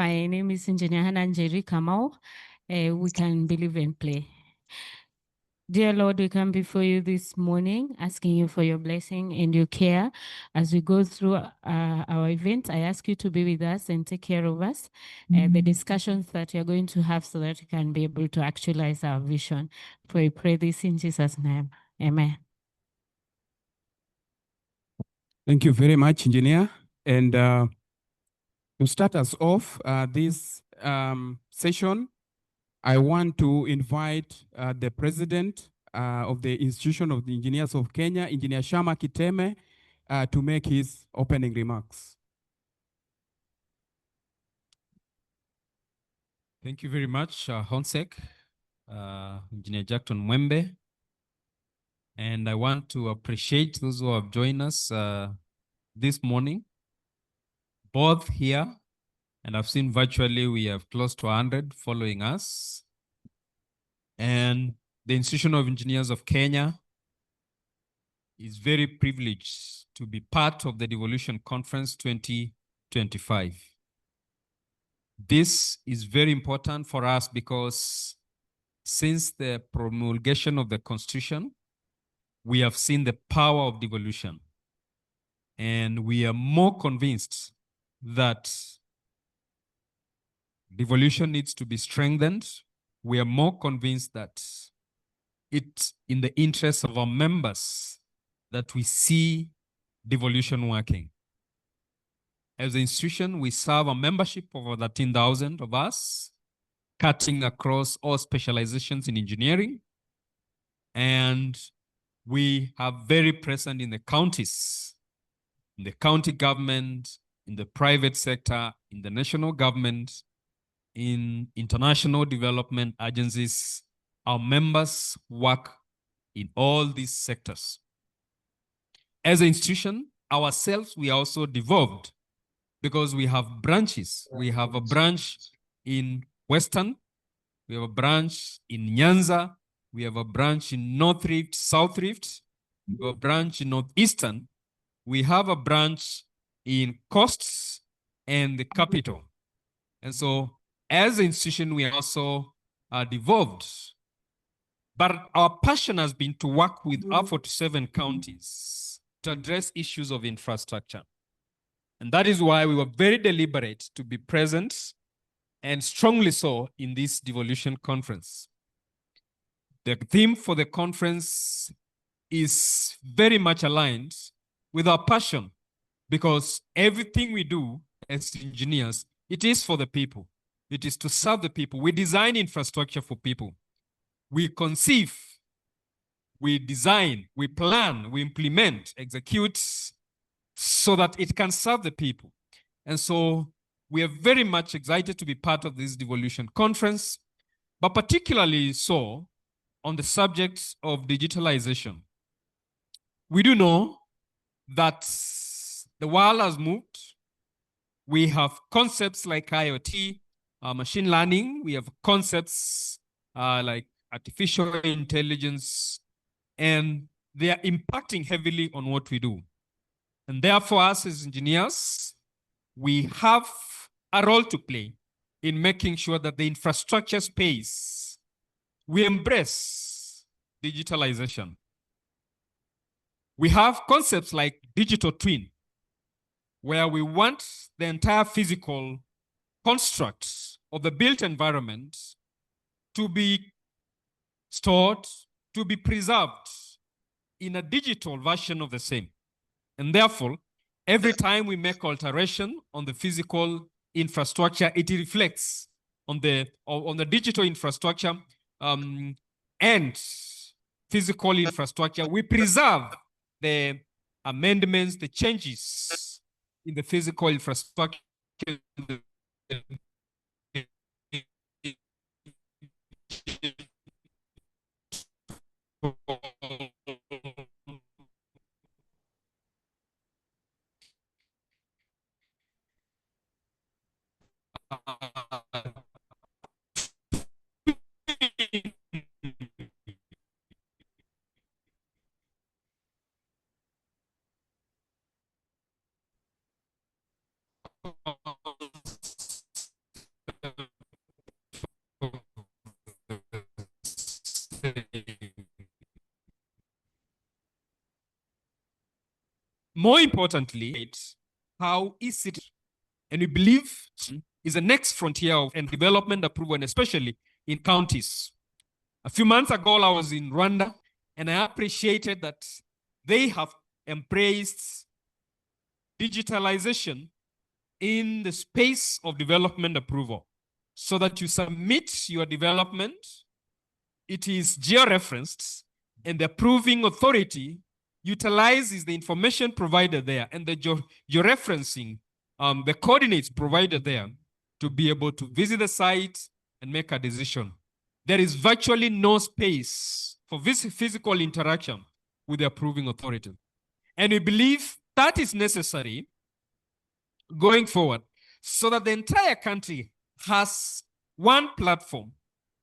My name is Engineer Hananjeri Kamau. We can believe and play. Dear Lord, we come before you this morning, asking you for your blessing and your care as we go through our event. I ask you to be with us and take care of us, the discussions that we are going to have so that we can be able to actualize our vision. We pray this in Jesus' name. Amen. Thank you very much, Engineer. And to start us off this session, I want to invite the President of the Institution of the Engineers of Kenya, Engineer Shammah Kiteme, to make his opening remarks. Thank you very much, Honsek, Engineer Jacton Mwembe. And I want to appreciate those who have joined us this morning, both here, and I've seen virtually we have close to 100 following us. And the Institution of Engineers of Kenya is very privileged to be part of the Devolution Conference 2025. This is very important for us because since the promulgation of the Constitution, we have seen the power of devolution. And we are more convinced that devolution needs to be strengthened. We are more convinced that it's in the interest of our members that we see devolution working. As an institution, we serve a membership of over 13,000 of us, cutting across all specializations in engineering. And we are very present in the counties, in the county government, in the private sector, in the national government, in international development agencies. Our members work in all these sectors. As an institution, ourselves, we are also devolved because we have branches. We have a branch in Western, we have a branch in Nyanza, we have a branch in North Rift, South Rift, we have a branch in Northeastern, we have a branch in Coasts and the capital. And so as an institution, we also are devolved. But our passion has been to work with our 47 counties to address issues of infrastructure. And that is why we were very deliberate to be present, and strongly so, in this Devolution Conference. The theme for the conference is very much aligned with our passion, because everything we do as engineers, it is for the people. It is to serve the people. We design infrastructure for people. We conceive, we design, we plan, we implement, execute, so that it can serve the people. And so we are very much excited to be part of this Devolution Conference, but particularly so on the subject of digitalization. We do know that the world has moved. We have concepts like IoT, machine learning. We have concepts like artificial intelligence, and they are impacting heavily on what we do. And therefore, us as engineers, we have a role to play in making sure that the infrastructure space, we embrace digitalization. We have concepts like digital twin, where we want the entire physical construct of the built environment to be stored, to be preserved in a digital version of the same. And therefore, every time we make alteration on the physical infrastructure, it reflects on the digital infrastructure and physical infrastructure. We preserve the amendments, the changes in the physical infrastructure. More importantly, it's how is it, and we believe is the next frontier of and development approval, and especially in counties. A few months ago, I was in Rwanda, and I appreciated that they have embraced digitalization in the space of development approval, so that you submit your development, it is georeferenced, and the approving authority utilizes the information provided there and the georeferencing, the coordinates provided there to be able to visit the site and make a decision. There is virtually no space for physical interaction with the approving authority. And we believe that is necessary going forward so that the entire country has one platform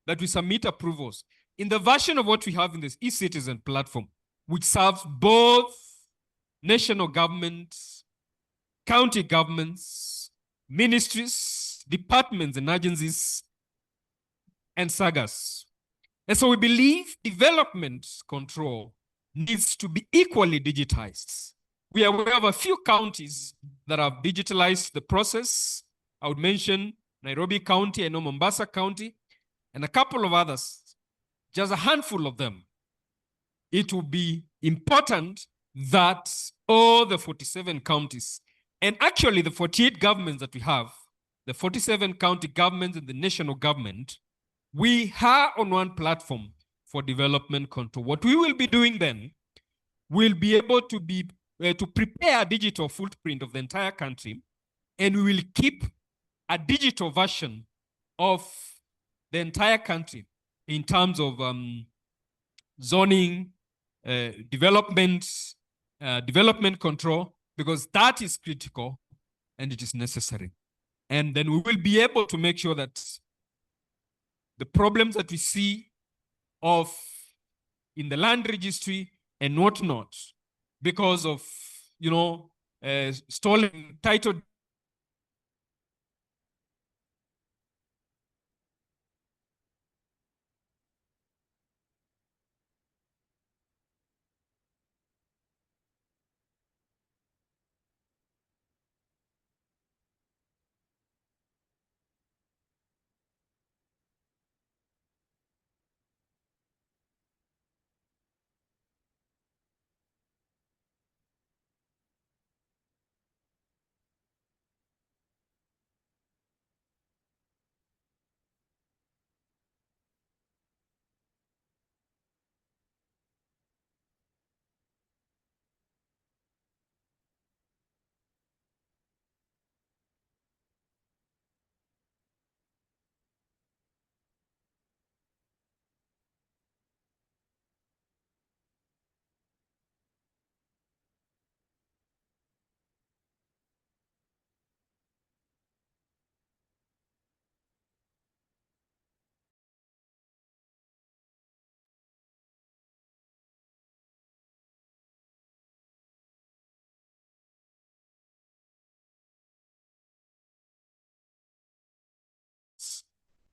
that we submit approvals in the version of what we have in this e-citizen platform, which serves both national governments, county governments, ministries, departments and agencies, and sagas. And so we believe development control needs to be equally digitized. We are aware of a few counties that have digitalized the process. I would mention Nairobi County, I know Mombasa County, and a couple of others, just a handful of them. It will be important that all the 47 counties, and actually the 48 governments that we have, the 47 county governments and the national government, we are on one platform for development control. What we will be doing then, we'll be able to be to prepare a digital footprint of the entire country, and we will keep a digital version of the entire country in terms of zoning, development control, because that is critical and it is necessary. And then we will be able to make sure that the problems that we see of in the land registry and whatnot, because of, stolen title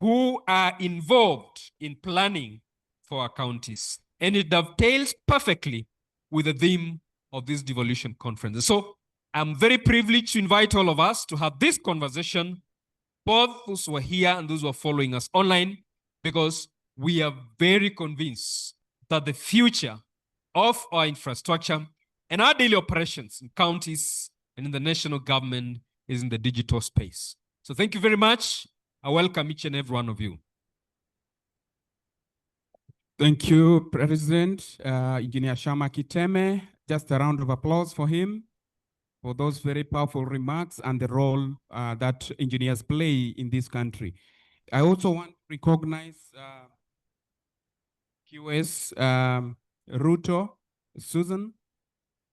who are involved in planning for our counties. And it dovetails perfectly with the theme of this Devolution Conference. So I'm very privileged to invite all of us to have this conversation, both those who are here and those who are following us online, because we are very convinced that the future of our infrastructure and our daily operations in counties and in the national government is in the digital space. So thank you very much. I welcome each and every one of you. Thank you, President Engineer Shammah Kiteme. Just a round of applause for him for those very powerful remarks and the role that engineers play in this country. I also want to recognize QS Ruto, Susan,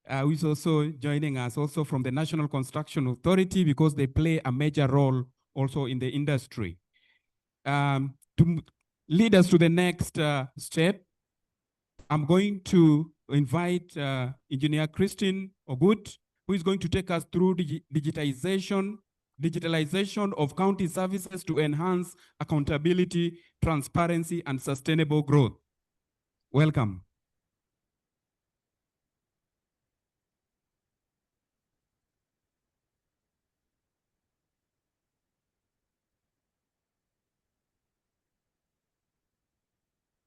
who is also joining us also from the National Construction Authority, because they play a major role also in the industry. To lead us to the next step, I'm going to invite Engineer Christine Ogut, who is going to take us through digitization, digitalization of county services to enhance accountability, transparency, and sustainable growth. Welcome.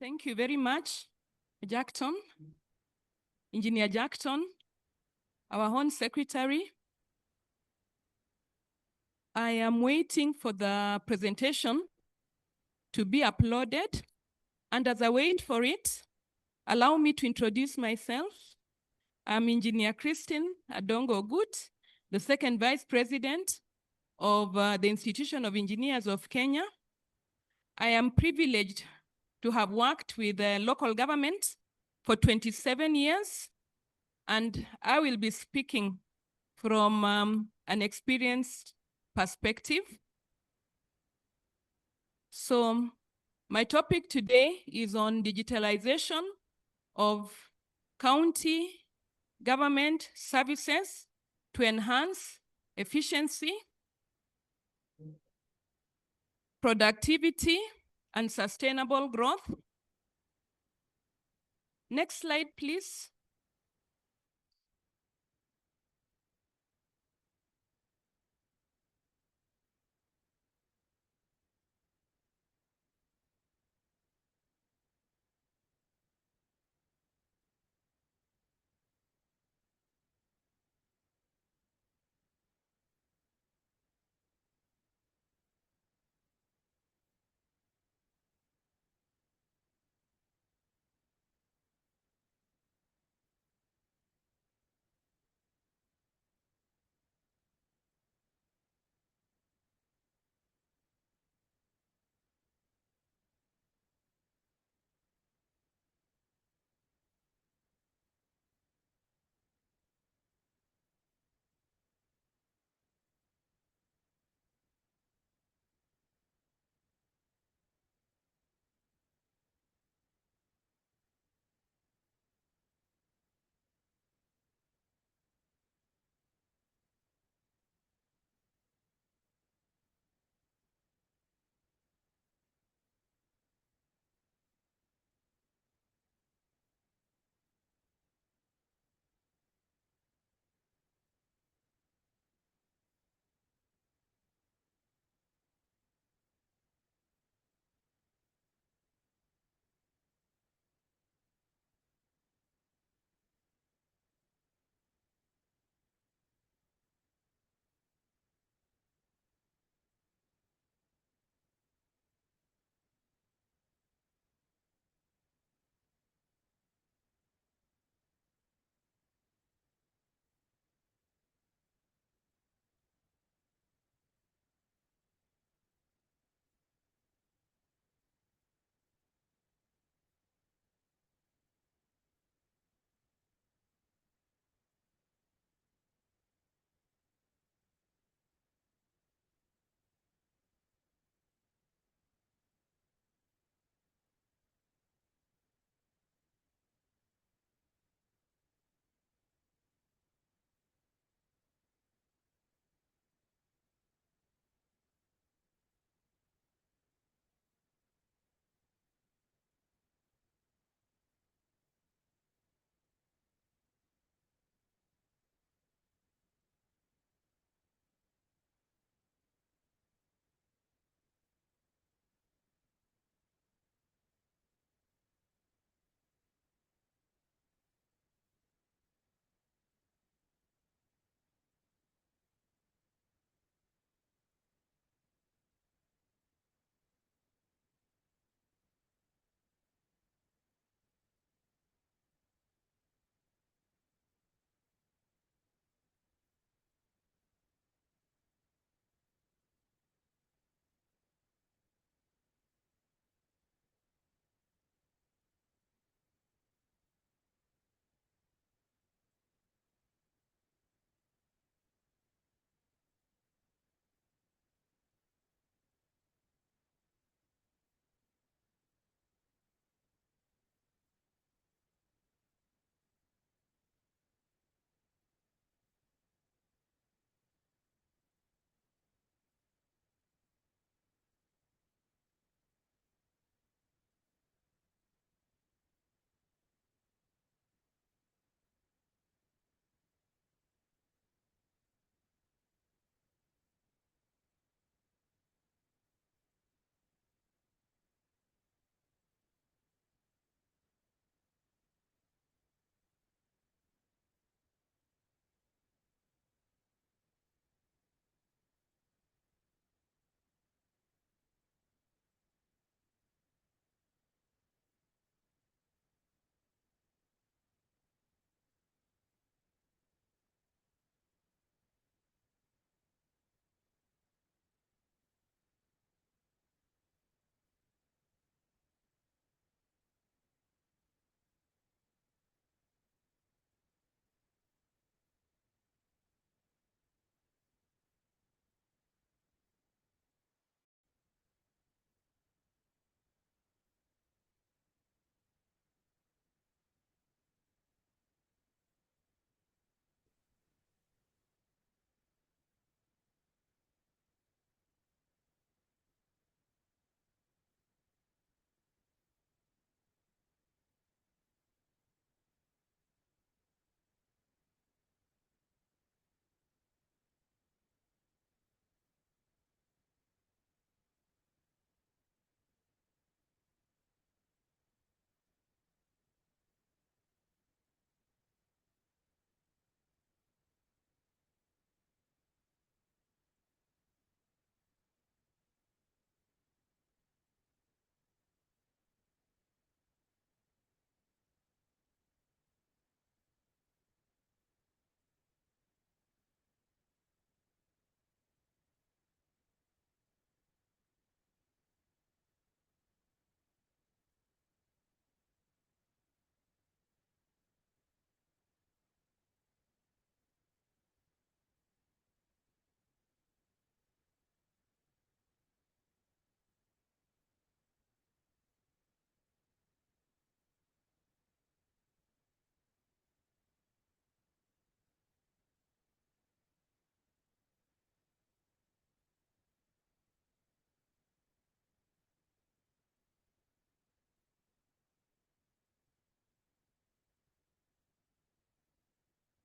Thank you very much, Jacton, Engineer Jacton, our Home Secretary. I am waiting for the presentation to be uploaded. And as I wait for it, allow me to introduce myself. I'm Engineer Christine Adongo Ogut, the second Vice President of the Institution of Engineers of Kenya. I am privileged to have worked with local government for 27 years, and I will be speaking from an experienced perspective. So my topic today is on digitalization of county government services to enhance efficiency, productivity, and sustainable growth. Next slide, please.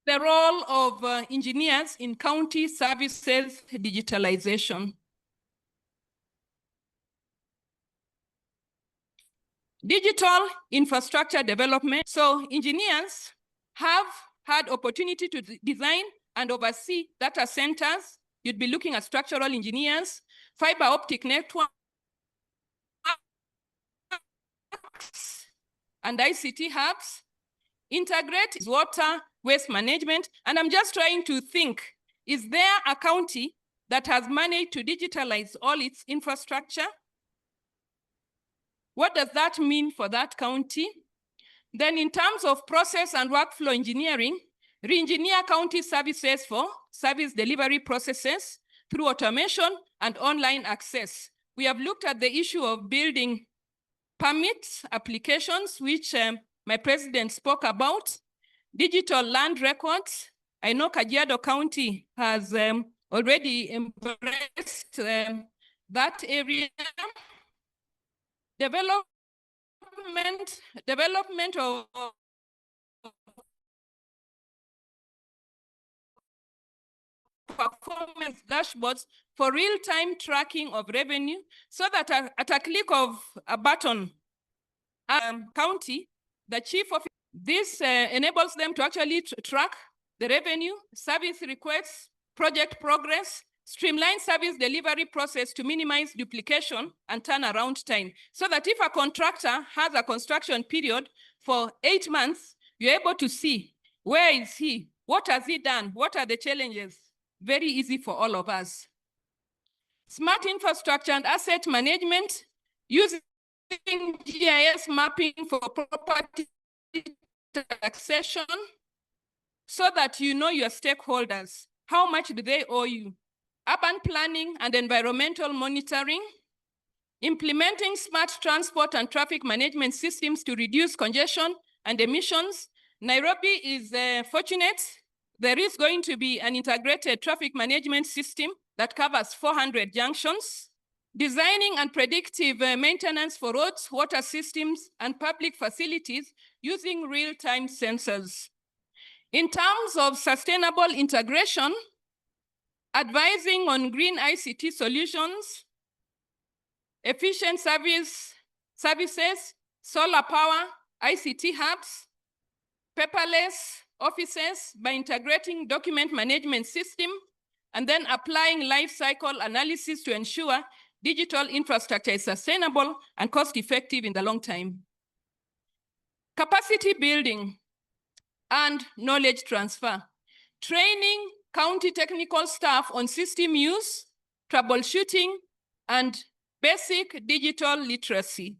the role of engineers in county services digitalization. Digital infrastructure development. So engineers have had opportunity to design and oversee data centers. You'd be looking at structural engineers, fiber optic networks, and ICT hubs, integrate water, waste management. And I'm just trying to think, is there a county that has managed to digitalize all its infrastructure? What does that mean for that county? Then in terms of process and workflow engineering, re-engineer county services for service delivery processes through automation and online access. We have looked at the issue of building permits, applications, which my president spoke about, digital land records. I know Kajiado County has already embraced that area. Development of performance dashboards for real-time tracking of revenue, so that at a click of a button, county, the chief of this enables them to actually track the revenue, service requests, project progress, streamline service delivery process to minimize duplication and turnaround time. So that if a contractor has a construction period for 8 months, you're able to see where is he, what has he done, what are the challenges. Very easy for all of us. Smart infrastructure and asset management, using GIS mapping for property taxation, so that you know your stakeholders. How much do they owe you? Urban planning and environmental monitoring, implementing smart transport and traffic management systems to reduce congestion and emissions. Nairobi is fortunate. There is going to be an integrated traffic management system that covers 400 junctions. Designing and predictive maintenance for roads, water systems, and public facilities using real-time sensors. In terms of sustainable integration, advising on green ICT solutions, efficient services, solar power, ICT hubs, paperless offices by integrating document management system, and then applying life cycle analysis to ensure digital infrastructure is sustainable and cost-effective in the long time. Capacity building and knowledge transfer. Training county technical staff on system use, troubleshooting, and basic digital literacy.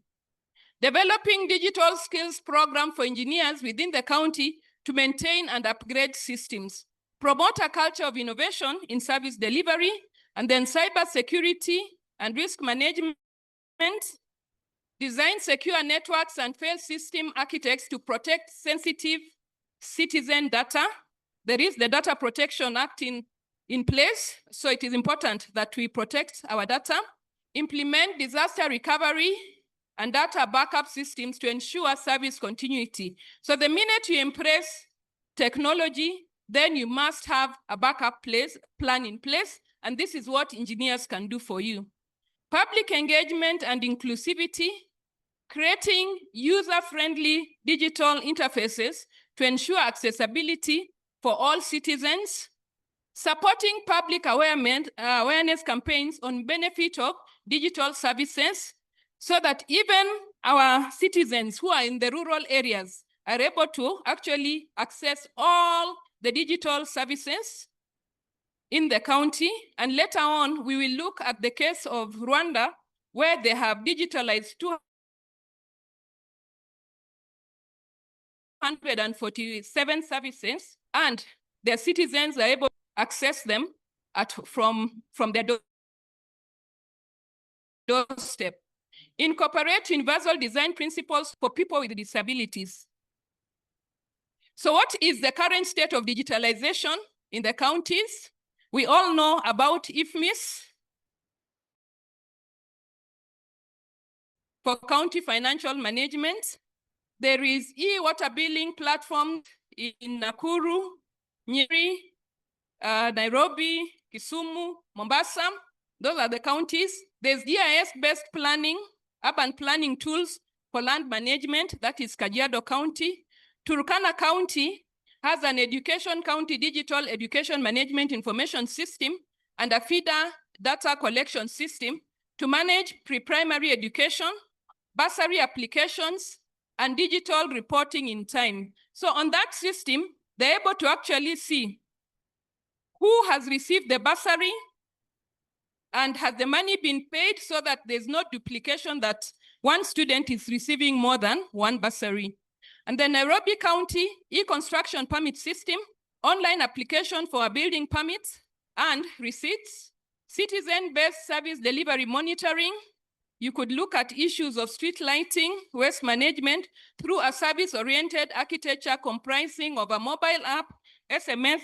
Developing digital skills program for engineers within the county to maintain and upgrade systems. Promote a culture of innovation in service delivery, and then cyber security and risk management. Design secure networks and fail system architects to protect sensitive citizen data. There is the Data Protection Act in place, so it is important that we protect our data. Implement disaster recovery and data backup systems to ensure service continuity. So the minute you embrace technology, then you must have a backup plan in place, and this is what engineers can do for you. Public engagement and inclusivity, creating user-friendly digital interfaces to ensure accessibility for all citizens, supporting public awareness campaigns on benefit of digital services, so that even our citizens who are in the rural areas are able to actually access all the digital services in the county. And later on, we will look at the case of Rwanda, where they have digitalized 247 services, and their citizens are able to access them from their doorstep. Incorporate universal design principles for people with disabilities. So what is the current state of digitalization in the counties? We all know about IFMIS for county financial management. There is e-water billing platform in Nakuru, Nyeri, Nairobi, Kisumu, Mombasa. Those are the counties. There's GIS-based planning, urban planning tools for land management. That is Kajiado County. Turkana County has an education county digital education management information system and a feeder data collection system to manage pre-primary education, bursary applications, and digital reporting in time. So on that system, they're able to actually see who has received the bursary and has the money been paid, so that there's no duplication that one student is receiving more than one bursary. And the Nairobi County e-construction permit system, online application for a building permit and receipts, citizen-based service delivery monitoring. You could look at issues of street lighting, waste management through a service-oriented architecture comprising of a mobile app, SMS,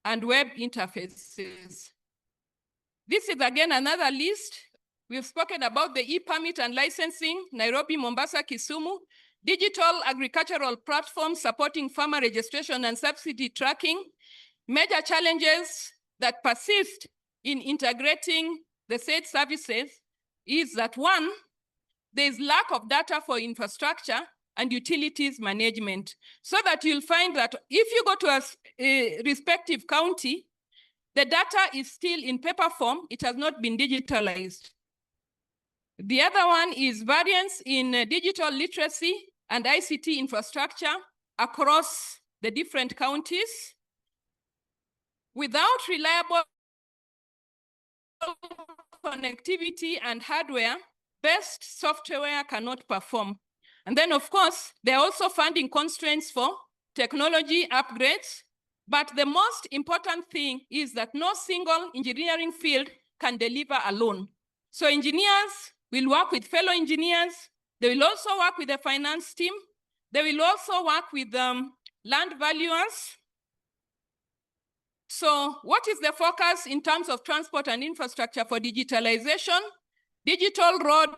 and web interfaces. This is again another list. We've spoken about the e-permit and licensing, Nairobi, Mombasa, Kisumu, digital agricultural platforms supporting farmer registration and subsidy tracking. Major challenges that persist in integrating the said services is that one, there's lack of data for infrastructure and utilities management. So that you'll find that if you go to a respective county, the data is still in paper form, it has not been digitalized. The other one is variance in digital literacy and ICT infrastructure across the different counties. Without reliable connectivity and hardware, best software cannot perform. And then of course, there are also funding constraints for technology upgrades. But the most important thing is that no single engineering field can deliver alone. So engineers will work with fellow engineers. They will also work with the finance team. They will also work with land valuers. So what is the focus in terms of transport and infrastructure for digitalization? Digital road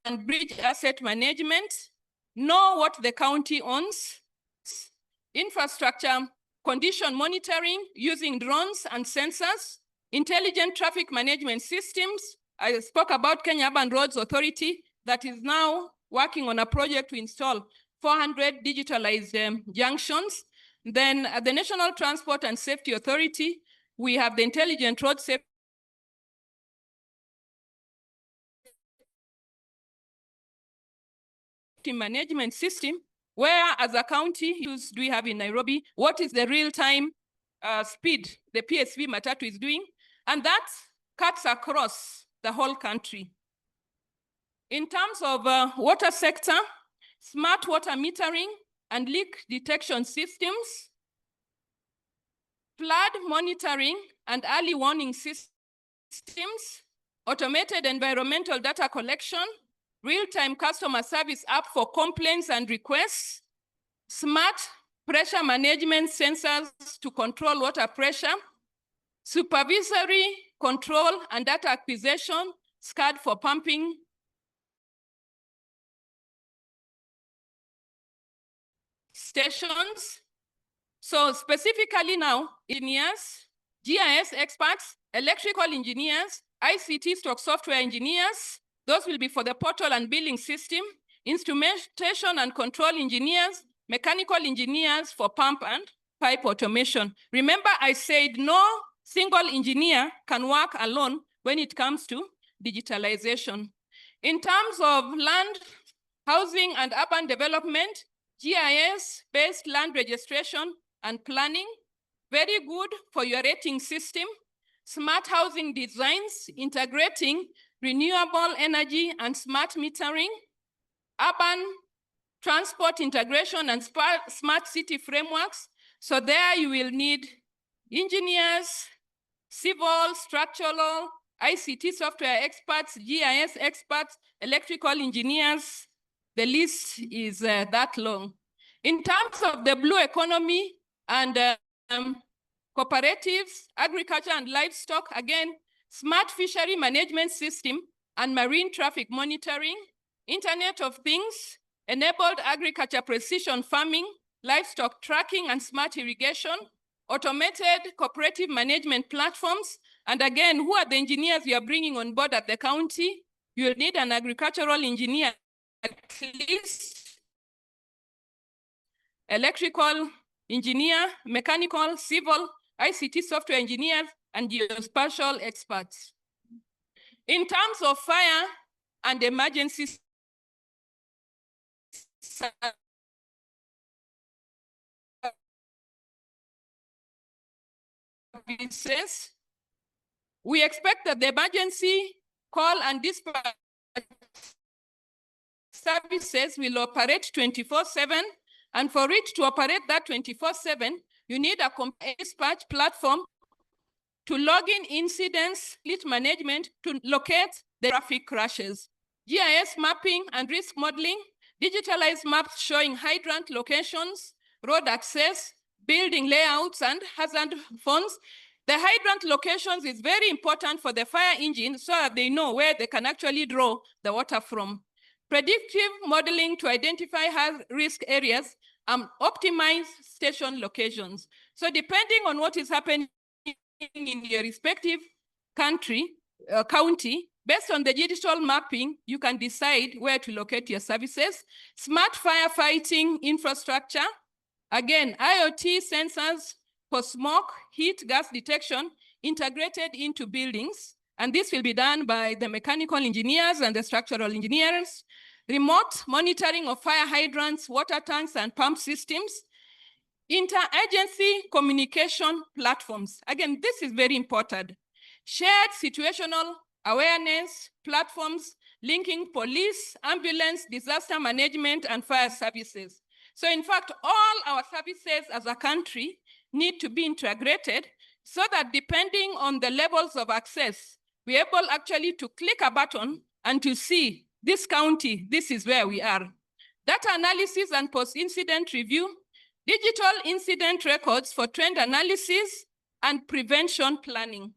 and bridge asset management. Know what the county owns. Infrastructure condition monitoring using drones and sensors. Intelligent traffic management systems. I spoke about Kenya Urban Roads Authority that is now working on a project to install 400 digitalized junctions. Then at the National Transport and Safety Authority, we have the Intelligent Road Safety management system, where as a county, do we have in Nairobi, what is the real-time speed the PSV Matatu is doing, and that cuts across the whole country. In terms of water sector, smart water metering and leak detection systems, flood monitoring and early warning systems, automated environmental data collection, real-time customer service app for complaints and requests, smart pressure management sensors to control water pressure, supervisory control and data acquisition, SCAD for pumping stations. So specifically now, engineers, GIS experts, electrical engineers, ICT software engineers, those will be for the portal and billing system, instrumentation and control engineers, mechanical engineers for pump and pipe automation. Remember, I said no single engineer can work alone when it comes to digitalization. In terms of land, housing, and urban development, GIS-based land registration and planning, very good for your rating system. Smart housing designs, integrating renewable energy and smart metering, urban transport integration and smart city frameworks. So there you will need engineers, civil, structural, ICT software experts, GIS experts, electrical engineers. The list is that long. In terms of the blue economy and cooperatives, agriculture and livestock, again, smart fishery management system and marine traffic monitoring, Internet of Things, enabled agriculture precision farming, livestock tracking and smart irrigation, automated cooperative management platforms. And again, who are the engineers you are bringing on board at the county? You'll need an agricultural engineer, at least, electrical engineer, mechanical, civil, ICT software engineers, and geospatial experts. In terms of fire and emergency services, we expect that the emergency call and dispatch services will operate 24/7, and for it to operate that 24/7, you need a dispatch platform to log in incidents, fleet management, to locate the traffic crashes, GIS mapping and risk modeling, digitalized maps showing hydrant locations, road access, building layouts, and hazard phones. The hydrant locations is very important for the fire engine so that they know where they can actually draw the water from. Predictive modeling to identify high-risk areas and optimize station locations. So depending on what is happening in your respective county, based on the digital mapping, you can decide where to locate your services. Smart firefighting infrastructure. Again, IoT sensors for smoke, heat, gas detection integrated into buildings. And this will be done by the mechanical engineers and the structural engineers. Remote monitoring of fire hydrants, water tanks, and pump systems. Interagency communication platforms. Again, this is very important. Shared situational awareness platforms linking police, ambulance, disaster management, and fire services. So in fact, all our services as a country need to be integrated so that depending on the levels of access, we're able actually to click a button and to see this county, this is where we are. Data analysis and post-incident review, digital incident records for trend analysis and prevention planning.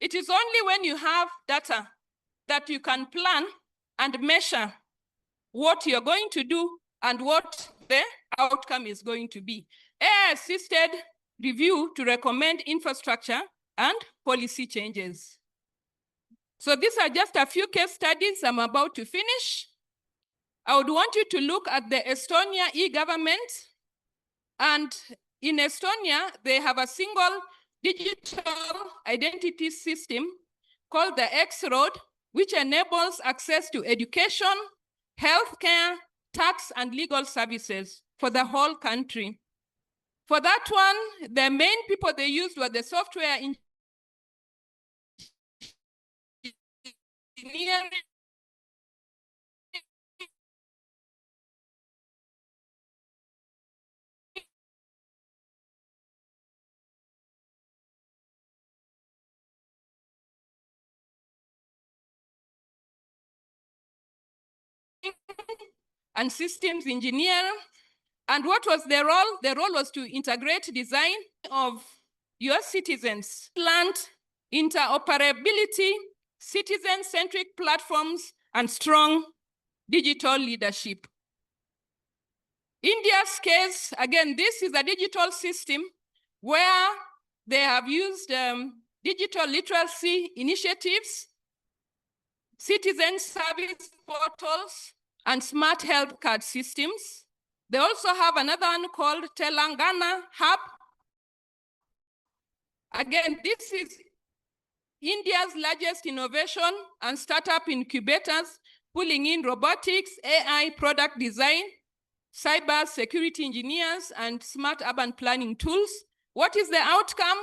It is only when you have data that you can plan and measure what you're going to do and what the outcome is going to be. AI-assisted review to recommend infrastructure and policy changes. So these are just a few case studies I'm about to finish. I would want you to look at the Estonia e-government. And in Estonia, they have a single digital identity system called the X-Road, which enables access to education, healthcare, tax, and legal services for the whole country. For that one, the main people they used were the software engineering, and systems engineer. And what was their role? Their role was to integrate design of your citizens, plant interoperability, citizen-centric platforms, and strong digital leadership. India's case, again, this is a digital system where they have used digital literacy initiatives, citizen service portals, and smart health card systems. They also have another one called Telangana Hub. Again, this is India's largest innovation and startup incubators, pulling in robotics, AI product design, cyber security engineers, and smart urban planning tools. What is the outcome?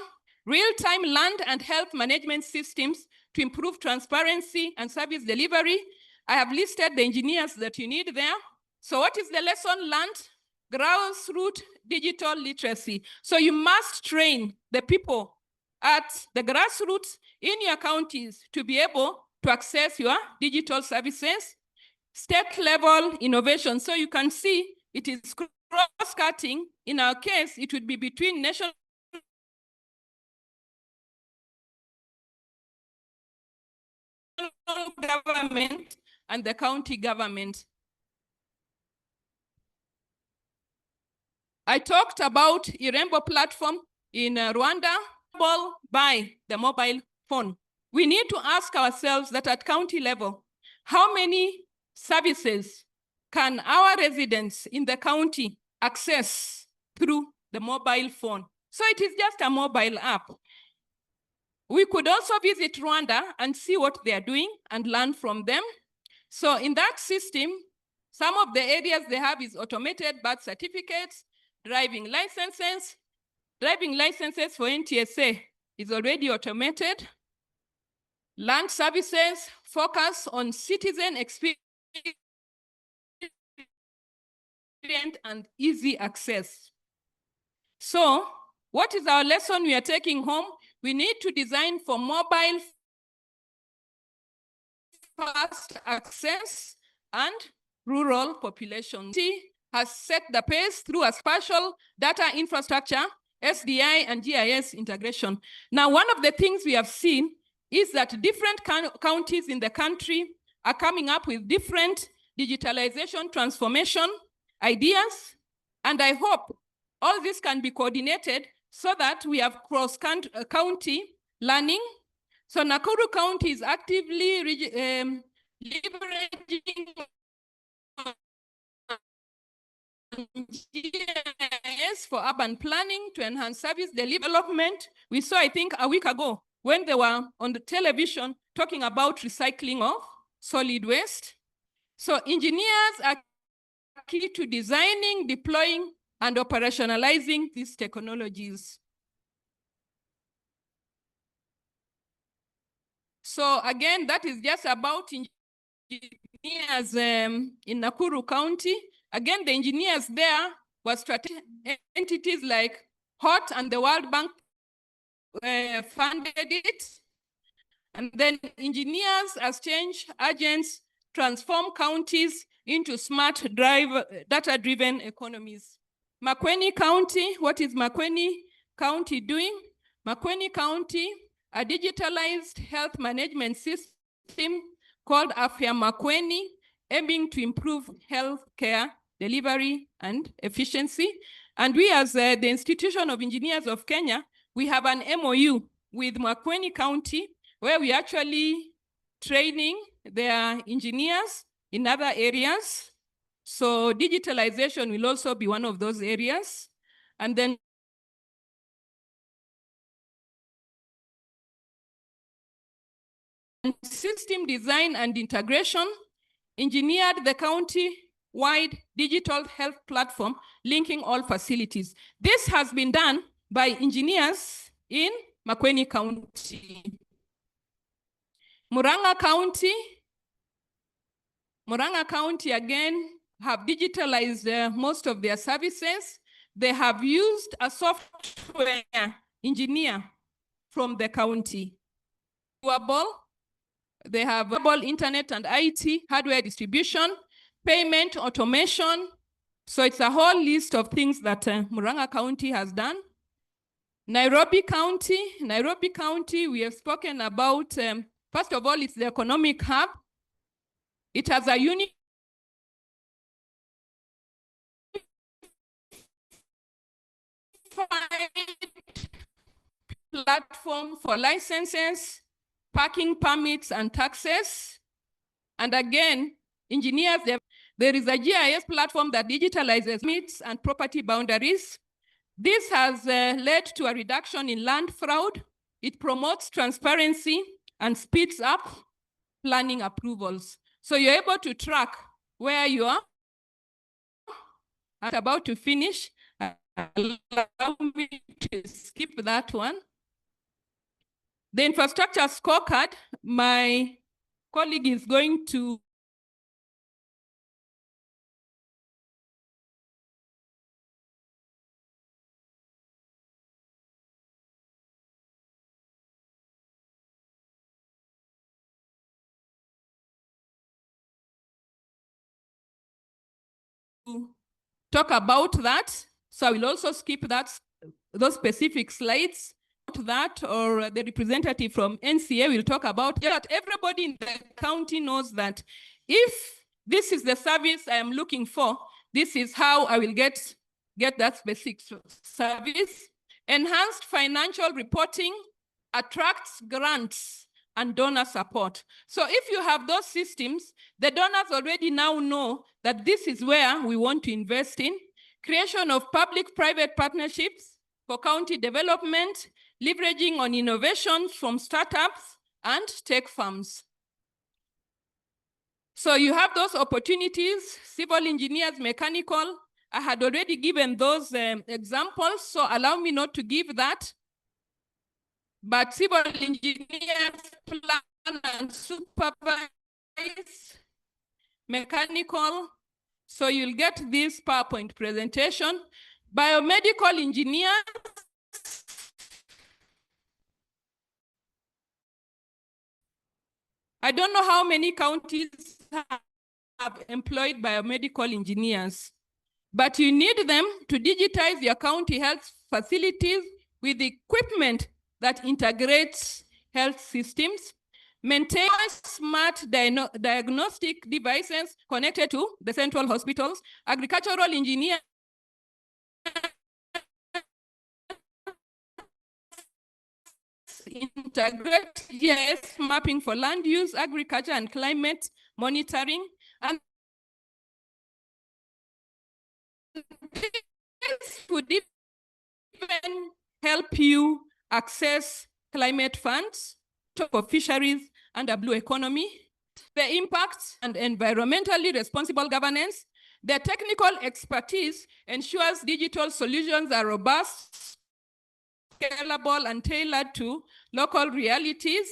Real-time land and health management systems to improve transparency and service delivery. I have listed the engineers that you need there. So what is the lesson learned? Grassroots digital literacy. So you must train the people at the grassroots in your counties to be able to access your digital services. State level innovation. So you can see it is cross-cutting. In our case, it would be between national government and the county government. I talked about Irembo platform in Rwanda by the mobile phone. We need to ask ourselves that at county level, how many services can our residents in the county access through the mobile phone? So it is just a mobile app. We could also visit Rwanda and see what they are doing and learn from them. So in that system, some of the areas they have is automated birth certificates, driving licenses. Driving licenses for NTSA is already automated. Land services focus on citizen experience and easy access. So what is our lesson we are taking home? We need to design for mobile fast access and rural population. Has set the pace through a spatial data infrastructure, SDI and GIS integration. Now, one of the things we have seen is that different counties in the country are coming up with different digitalization transformation ideas, and I hope all this can be coordinated so that we have cross-county learning. So Nakuru County is actively leveraging GIS for urban planning to enhance service development. We saw, I think, a week ago when they were on the television talking about recycling of solid waste. So engineers are key to designing, deploying, and operationalizing these technologies. So again, that is just about engineers in Nakuru County. Again, the engineers there were strategic entities like HOT and the World Bank funded it. And then engineers as change agents transform counties into smart data-driven economies. Makueni County, what is Makueni County doing? Makueni County, a digitalized health management system called Afya Makueni, aiming to improve healthcare delivery and efficiency. And we as the Institution of Engineers of Kenya, we have an MOU with Makueni County where we actually training their engineers in other areas. So digitalization will also be one of those areas. And then system design and integration, engineered the county-wide digital health platform linking all facilities. This has been done by engineers in Makueni County. Murang'a County again have digitalized most of their services. They have used a software engineer from the county. They have mobile internet and IT, hardware distribution, payment automation. So it's a whole list of things that Murang'a County has done. Nairobi County, we have spoken about, first of all, it's the economic hub. It has a unique platform for licenses, parking permits, and taxes. And again, engineers, there is a GIS platform that digitalizes permits and property boundaries. This has led to a reduction in land fraud. It promotes transparency and speeds up planning approvals. So you're able to track where you are. I'm about to finish. Allow me to skip that one. The infrastructure scorecard, my colleague is going to talk about that. So I will also skip those specific slides. That, or the representative from NCA will talk about that. Everybody in the county knows that if this is the service I am looking for, this is how I will get get that specific service. Enhanced financial reporting attracts grants and donor support. So if you have those systems, the donors already now know that this is where we want to invest in. Creation of public-private partnerships for county development, leveraging on innovations from startups and tech firms. So you have those opportunities, civil engineers, mechanical. I had already given those examples, so allow me not to give that. But civil engineers plan and supervise, mechanical. So you'll get this PowerPoint presentation. Biomedical engineers. I don't know how many counties have employed biomedical engineers, but you need them to digitize your county health facilities with equipment that integrates health systems, maintain smart diagnostic devices connected to the central hospitals, agricultural engineers integrate GIS mapping for land use, agriculture, and climate monitoring. And this would even help you access climate funds for fisheries and a blue economy. The impacts and environmentally responsible governance. Their technical expertise ensures digital solutions are robust, scalable, and tailored to local realities,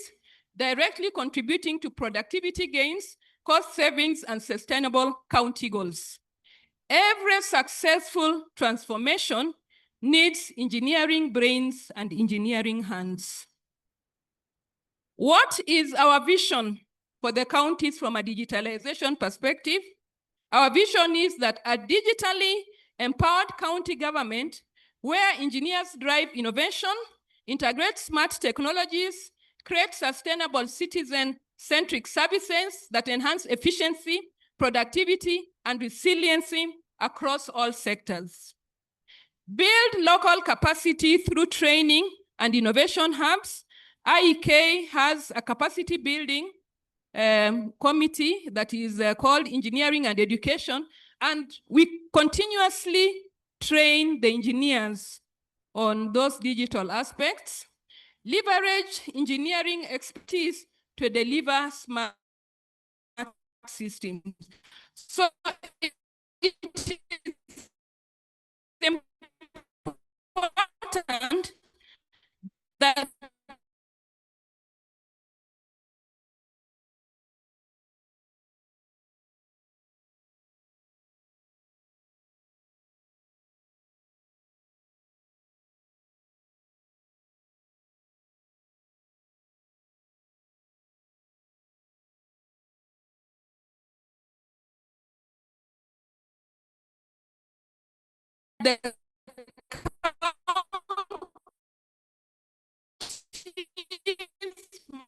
directly contributing to productivity gains, cost savings, and sustainable county goals. Every successful transformation needs engineering brains and engineering hands. What is our vision for the counties from a digitalization perspective? Our vision is that a digitally empowered county government where engineers drive innovation, integrate smart technologies, create sustainable citizen-centric services that enhance efficiency, productivity, and resiliency across all sectors. Build local capacity through training and innovation hubs. IEK has a capacity building committee that is called Engineering and Education, and we continuously train the engineers on those digital aspects. Leverage engineering expertise to deliver smart systems. So it is important that the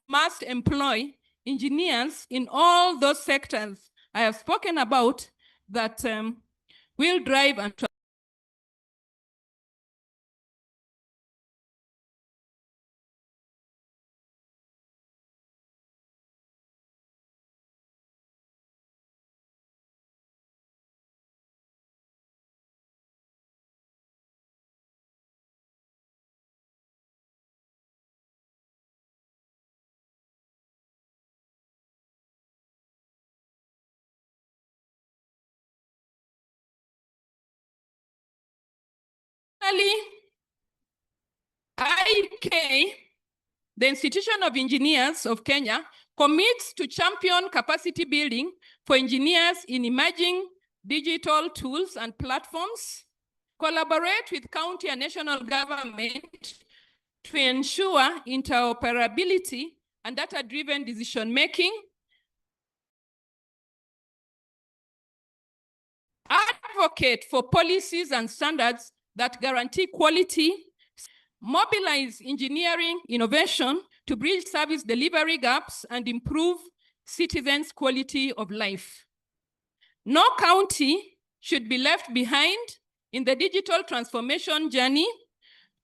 must employ engineers in all those sectors I have spoken about that will drive and IEK, the Institution of Engineers of Kenya, commits to champion capacity building for engineers in emerging digital tools and platforms, collaborate with county and national government to ensure interoperability and data-driven decision-making, advocate for policies and standards that guarantee quality, mobilize engineering innovation to bridge service delivery gaps and improve citizens' quality of life. No county should be left behind in the digital transformation journey.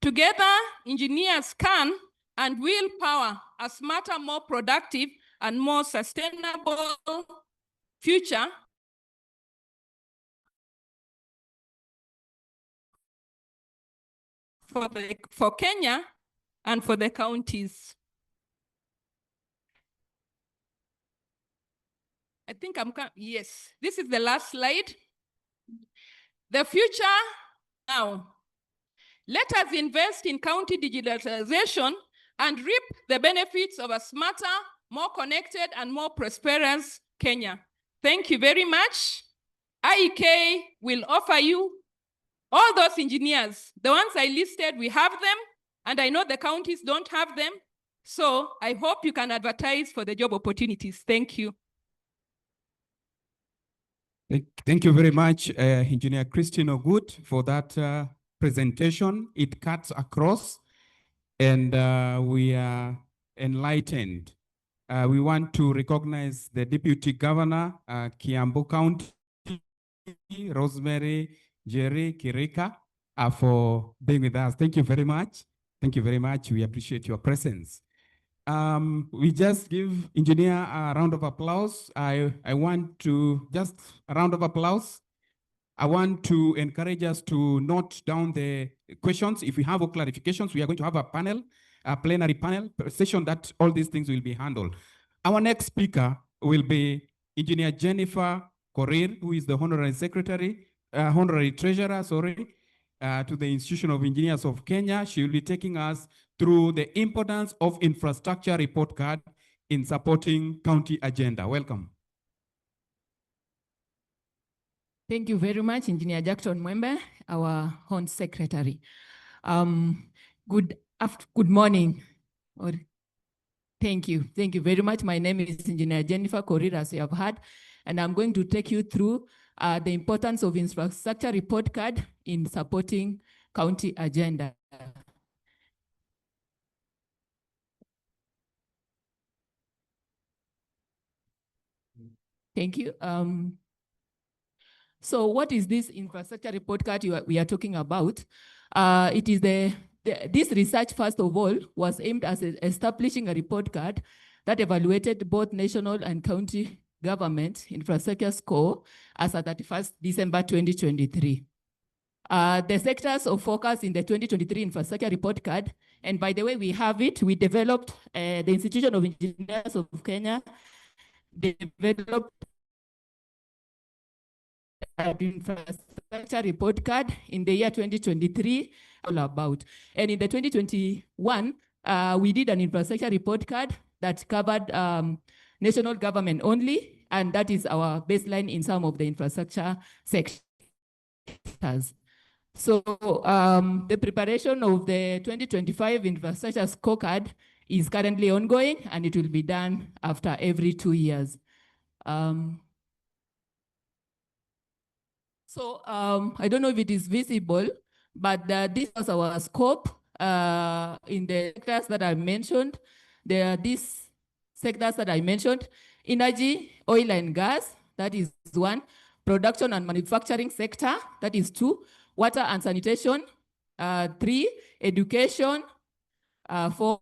Together, engineers can and will power a smarter, more productive, and more sustainable future for Kenya and for the counties. I think yes, this is the last slide. The future now. Let us invest in county digitalization and reap the benefits of a smarter, more connected, and more prosperous Kenya. Thank you very much. IEK will offer you all those engineers. The ones I listed, we have them, and I know the counties don't have them. So I hope you can advertise for the job opportunities. Thank you. Thank you very much, Engineer Christine Ogut, for that presentation. It cuts across, and we are enlightened. We want to recognize the Deputy Governor, Kiambu County, Rosemary Jerry Kirika, for being with us. Thank you very much. Thank you very much. We appreciate your presence. We just give engineer a round of applause. I want to just a round of applause. I want to encourage us to note down the questions. If we have clarifications, we are going to have a panel, a plenary panel session that all these things will be handled. Our next speaker will be Engineer Jeniffer Korir, who is the Honorary Secretary, Honorary Treasurer, to the Institution of Engineers of Kenya. She will be taking us through the importance of infrastructure report card in supporting county agenda. Welcome. Thank you very much, Engineer Jacton Mwembe, our Home Secretary. Good morning. Thank you very much. My name is Engineer Jeniffer Korir, as you have heard, and I'm going to take you through the importance of infrastructure report card in supporting county agenda. Thank you. So what is this infrastructure report card we are talking about? It is this research, first of all, was aimed at establishing a report card that evaluated both national and county government infrastructure score as at 31st December 2023. The sectors of focus in the 2023 infrastructure report card, and by the way, we have it, we developed, the Institution of Engineers of Kenya developed an infrastructure report card in the year 2023, all about. And in the 2021, we did an infrastructure report card that covered national government only, and that is our baseline in some of the infrastructure sectors. So the preparation of the 2025 infrastructure scorecard is currently ongoing, and it will be done after every 2 years. I don't know if it is visible, but this was our scope in the sectors that I mentioned. There are these sectors that I mentioned: energy, oil and gas, that is 1; production and manufacturing sector, that is 2; water and sanitation, 3; education, 4;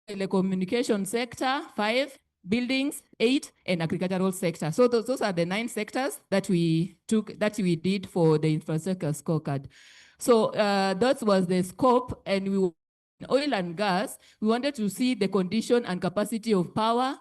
telecommunication sector, 5; buildings, 8; and agricultural sector. So those are the 9 sectors that we did for the infrastructure scorecard. So that was the scope, and we were in oil and gas. We wanted to see the condition and capacity of power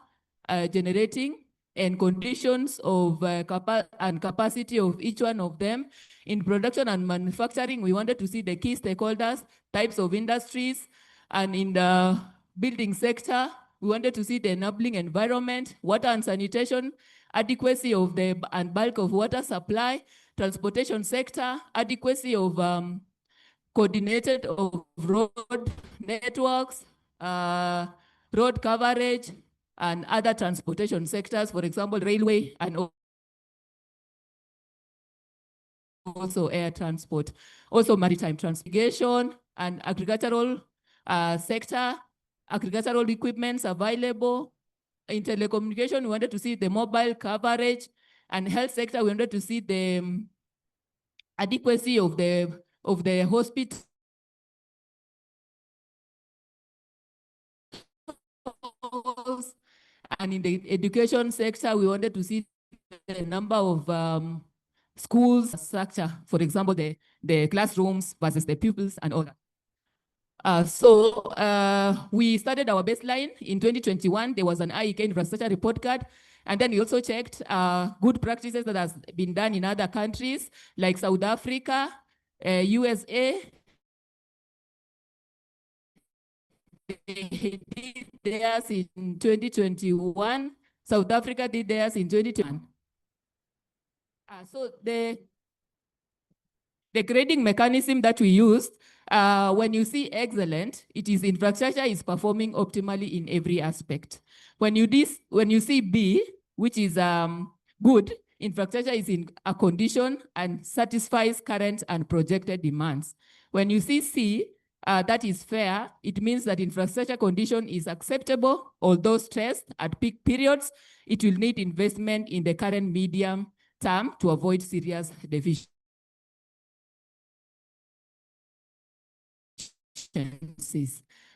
generating, and conditions of capacity of each one of them. In production and manufacturing, we wanted to see the key stakeholders, types of industries, and in the building sector, we wanted to see the enabling environment, water and sanitation, adequacy of the and bulk of water supply, transportation sector, adequacy of coordinated of road networks, road coverage, and other transportation sectors, for example, railway and also air transport, also maritime transportation and agricultural sector, agricultural equipments available. In telecommunication, we wanted to see the mobile coverage And health sector, we wanted to see the adequacy of the hospital and in the education sector, we wanted to see the number of schools structure, for example, the classrooms versus the pupils and all that. We started our baseline in 2021. There was an IEK infrastructure report card. And then we also checked good practices that has been done in other countries like South Africa, USA. They did theirs in 2021. South Africa did theirs in 2021. So the grading mechanism that we used, when you see excellent, it is infrastructure is performing optimally in every aspect. When you see B, which is good, infrastructure is in a condition and satisfies current and projected demands. When you see C, that is fair, it means that infrastructure condition is acceptable, although stressed at peak periods. It will need investment in the current medium term to avoid serious deficiencies.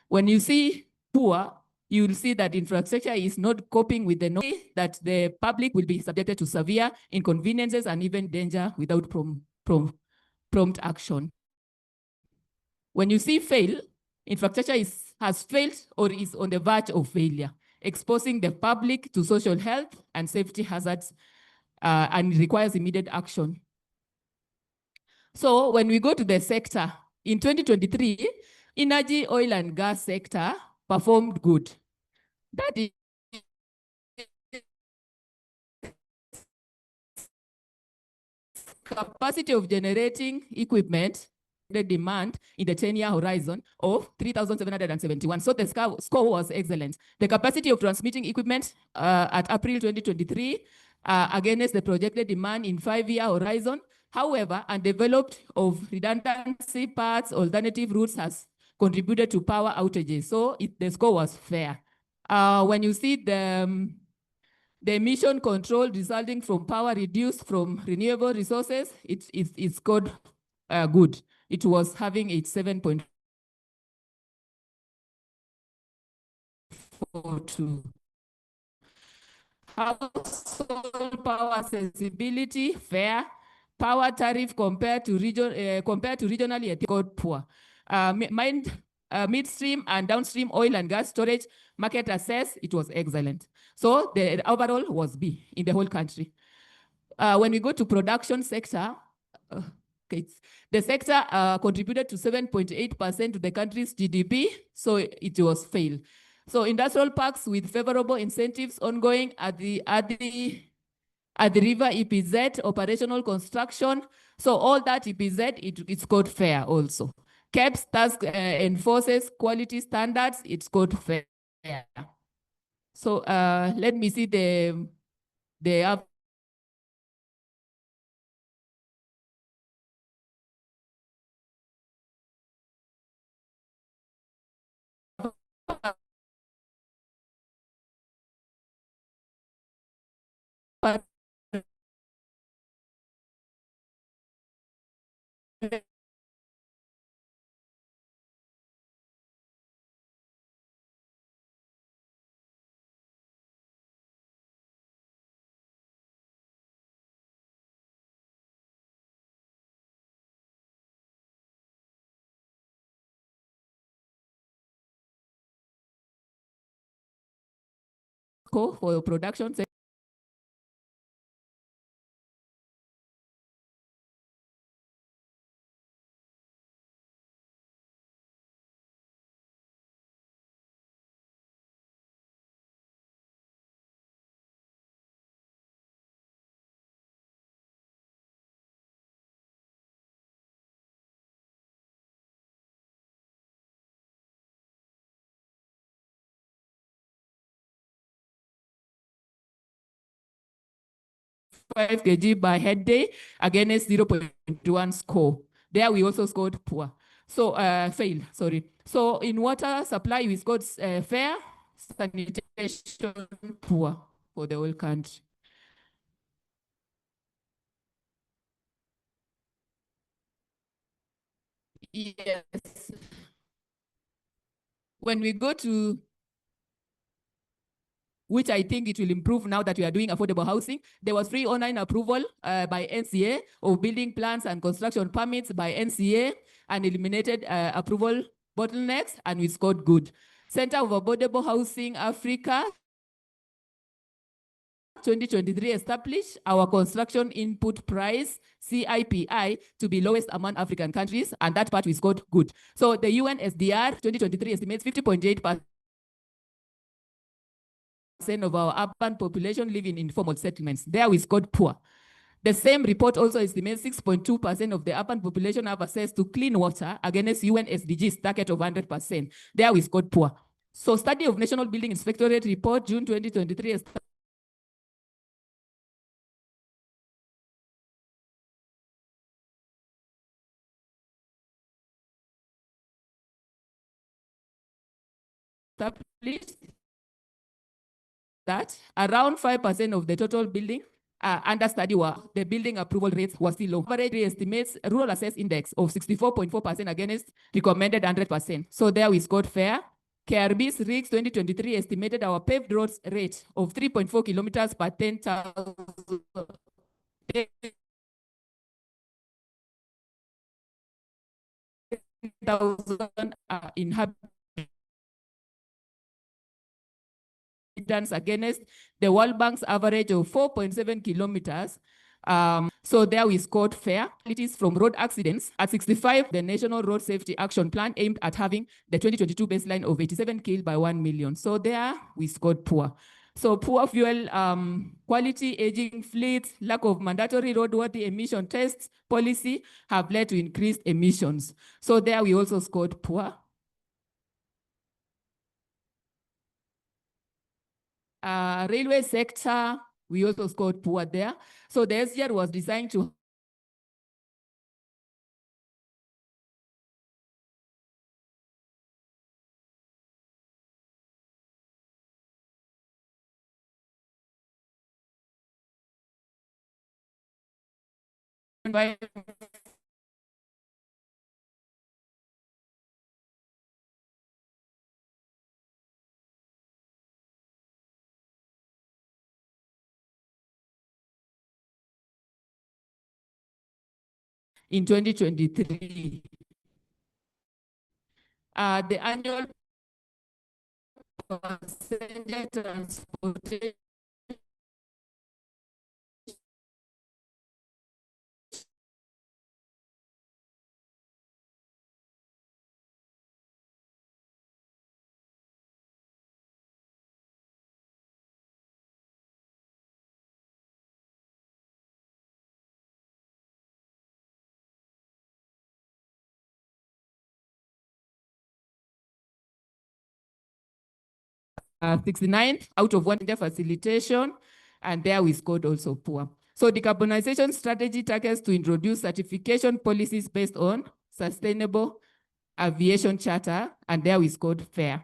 When you see poor, you will see that infrastructure is not coping with the noise that the public will be subjected to severe inconveniences and even danger without prompt action. When you see fail, infrastructure has failed or is on the verge of failure, exposing the public to social health and safety hazards and requires immediate action. So when we go to the sector, in 2023, energy, oil, and gas sector performed good. That is capacity of generating equipment, the demand in the 10-year horizon of 3,771. So the score was excellent. The capacity of transmitting equipment at April 2023 against the projected demand in 5-year horizon. However, undeveloped of redundancy parts, alternative routes has contributed to power outages. So the score was fair. When you see the emission control resulting from power reduced from renewable resources, it scored good. It was having a 7.42. Household power sensibility, fair. Power tariff compared to regionally, it got poor. Midstream and downstream oil and gas storage market access, it was excellent. So the overall was B in the whole country. When we go to production sector, the sector contributed to 7.8% to the country's GDP, so it was failed. So industrial parks with favorable incentives ongoing at the river EPZ, operational construction. So all that EPZ, it scored fair also. KEBS task enforces quality standards, it scored fair. So let me see the for production. .5 kg by head day against 0.1 score. There we also scored poor. So fail, sorry. So in water supply, we scored fair, sanitation poor for the whole country. Yes. When we go to, which I think it will improve now that we are doing affordable housing, there was free online approval by NCA of building plans and construction permits by NCA and eliminated approval bottlenecks, and we scored good. Center of Affordable Housing Africa 2023 established our construction input price, CIPI, to be lowest among African countries, and that part we scored good. So the UNSDR 2023 estimates 50.8% of our urban population living in informal settlements. There we scored poor. The same report also estimates 6.2% of the urban population have access to clean water against UN SDGs target of 100%. There we scored poor. So study of National Building Inspectorate report, June 2023, established that around 5% of the total building under study were the building approval rates were still low. Average estimates rural access index of 64.4% against recommended 100%. So there we scored fair. KRB's RIGS 2023 estimated our paved roads rate of 3.4 kilometers per 10,000 inhabitants against the World Bank's average of 4.7 kilometers. So there we scored fair. It is from road accidents. At 65, the National Road Safety Action Plan aimed at having the 2022 baseline of 87 killed by 1 million. So there we scored poor. So poor fuel quality, aging fleets, lack of mandatory roadworthy emission tests policy have led to increased emissions. So there we also scored poor. Railway sector, we also scored poor there. So the SGR was designed to in 2023. The annual passenger transportation uh, 69 out of 100 facilitation, and there we scored also poor. So decarbonization strategy targets to introduce certification policies based on sustainable aviation charter, and there we scored fair.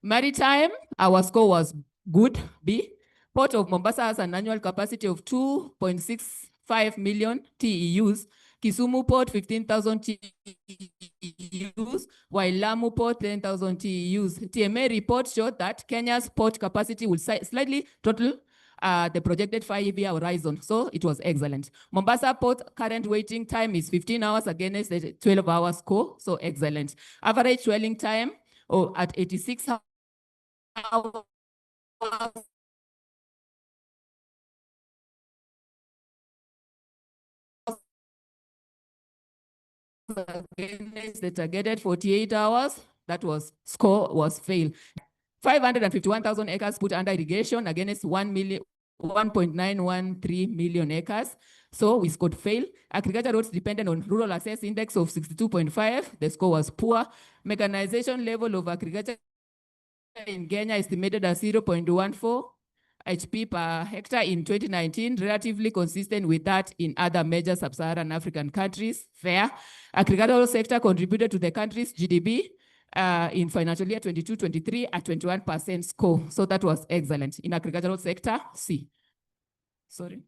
Maritime, our score was good, B. Port of Mombasa has an annual capacity of 2.65 million TEUs. Kisumu Port, 15,000 TEUs, while Lamu Port, 10,000 TEUs. TMA report showed that Kenya's port capacity will slightly total the projected 5-year horizon. So it was excellent. Mombasa Port current waiting time is 15 hours against the 12-hour score. So excellent. Average dwelling time at 86 hours against the targeted 48 hours. That was score was failed. 551,000 acres put under irrigation against 1.913 million acres. So we scored fail. Agriculture roads dependent on rural access index of 62.5. The score was poor. Mechanization level of agriculture in Kenya estimated as 0.14 HP per hectare in 2019, relatively consistent with that in other major sub-Saharan African countries. Fair. Agricultural sector contributed to the country's GDP in financial year 22-23 at 21% score. So that was excellent. In agricultural sector, C. Sorry.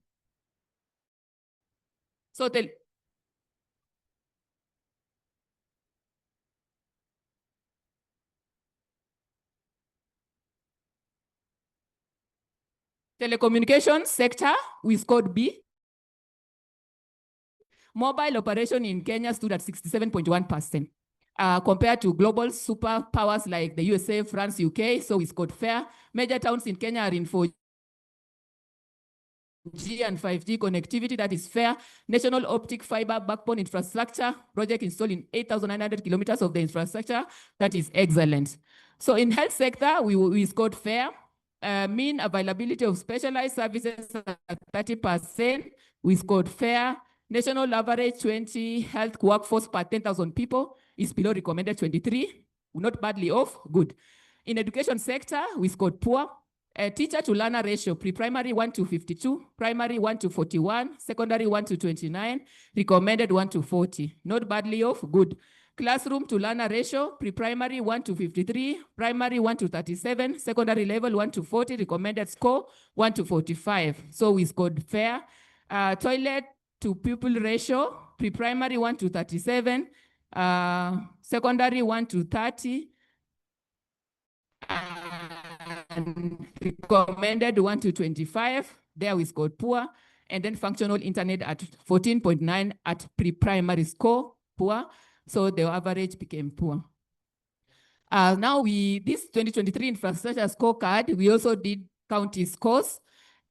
So Telecommunications sector, we scored B. Mobile operation in Kenya stood at 67.1%. Compared to global superpowers like the USA, France, UK, so we scored fair. Major towns in Kenya are in 4G and 5G connectivity, that is fair. National optic fiber backbone infrastructure project installed in 8,900 kilometers of the infrastructure, that is excellent. So in health sector, we scored fair. Mean availability of specialized services at 30%, we scored fair. National average 20 health workforce per 10,000 people is below recommended 23, not badly off, good. In education sector, we scored poor. Teacher to learner ratio, pre-primary 1:52, primary 1:41, secondary 1:29, recommended 1:40, not badly off, good. Classroom to learner ratio, pre-primary 1:53, primary 1:37, secondary level 1:40, recommended score 1:45. So we scored fair. Toilet to pupil ratio, pre-primary 1:37, secondary 1:30, and recommended 1:25. There we scored poor. And then functional internet at 14.9 at pre-primary score, poor. So the average became poor. Now this 2023 infrastructure scorecard, we also did county scores,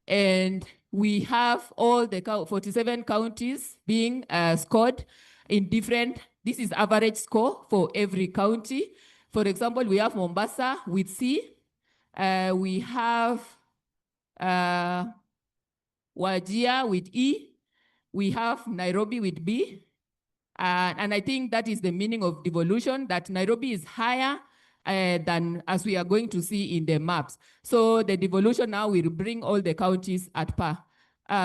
and we have all the 47 counties being scored in different, this is average score for every county. For example, we have Mombasa with C, we have Wajir with E, we have Nairobi with B, and I think that is the meaning of devolution, that Nairobi is higher than as we are going to see in the maps. So the devolution now will bring all the counties at par.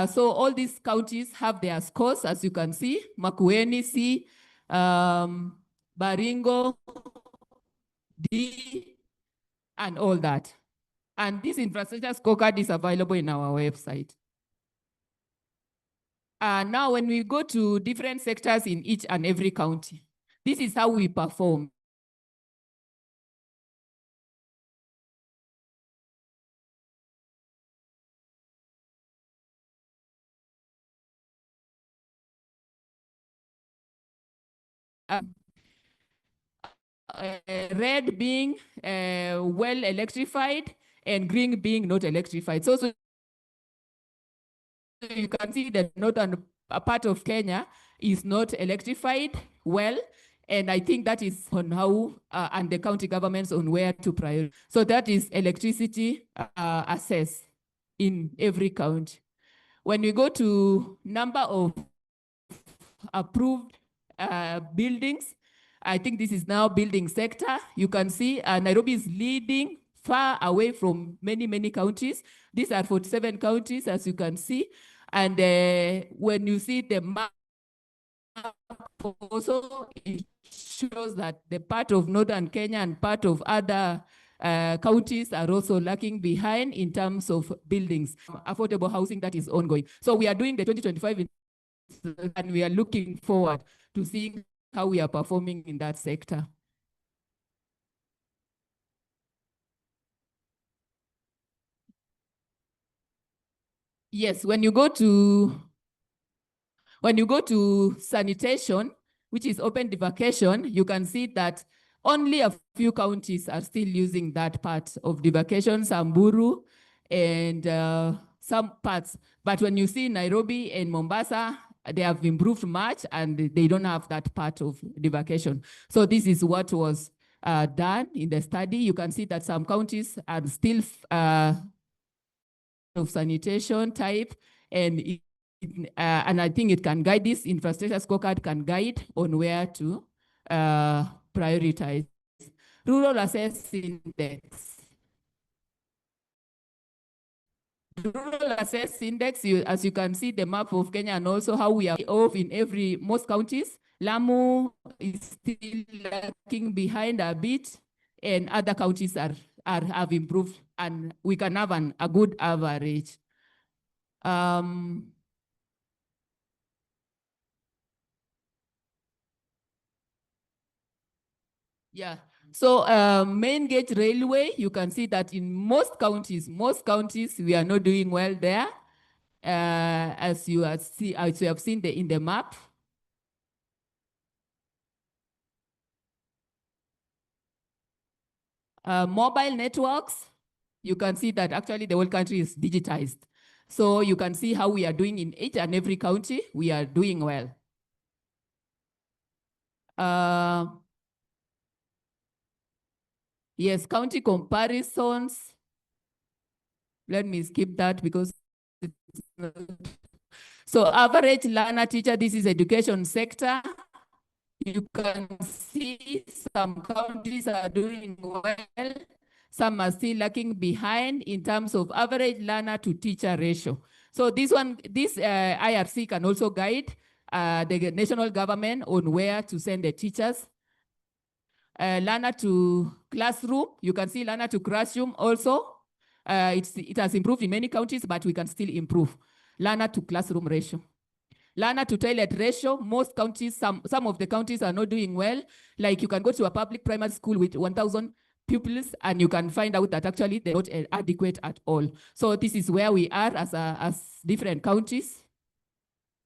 So all these counties have their scores, as you can see, Makueni C, Baringo D, and all that. And this infrastructure scorecard is available in our website. Now, when we go to different sectors in each and every county, this is how we perform. Red being well electrified and green being not electrified. So you can see that northern part of Kenya is not electrified well, and I think that is on how, and the county governments on where to prioritize. So that is electricity access in every county. When we go to number of approved buildings, I think this is now building sector. You can see Nairobi is leading far away from many, many counties. These are 47 counties, as you can see. And when you see the map, also it shows that the part of northern Kenya and part of other counties are also lagging behind in terms of buildings, affordable housing that is ongoing. So we are doing the 2025 and we are looking forward to seeing how we are performing in that sector. Yes, when you go to sanitation, which is open defecation, you can see that only a few counties are still using that part of defecation, Samburu and some parts. But when you see Nairobi and Mombasa, they have improved much and they don't have that part of defecation. So this is what was done in the study. You can see that some counties are still of sanitation type, and I think it can guide, this infrastructure scorecard can guide on where to prioritize. Rural Access Index. Rural Access Index, as you can see the map of Kenya and also how we are off in most counties. Lamu is still lagging behind a bit, and other counties have improved, and we can have a good average. Yeah. So main gauge railway, you can see that in most counties, we are not doing well there. As you have seen in the map. Mobile networks, you can see that actually the whole country is digitized. So you can see how we are doing in each and every county, we are doing well. Yes, county comparisons. Let me skip that because it's not. So average learner teacher, this is education sector. You can see some counties are doing well. Some are still lagging behind in terms of average learner to teacher ratio. So this IRC can also guide the national government on where to send the teachers. Learner to classroom, you can see learner to classroom also. It has improved in many counties, but we can still improve. Learner to classroom ratio. Learner to toilet ratio, most counties, some of the counties are not doing well. Like you can go to a public primary school with 1,000 pupils and you can find out that actually they're not adequate at all. So this is where we are as different counties.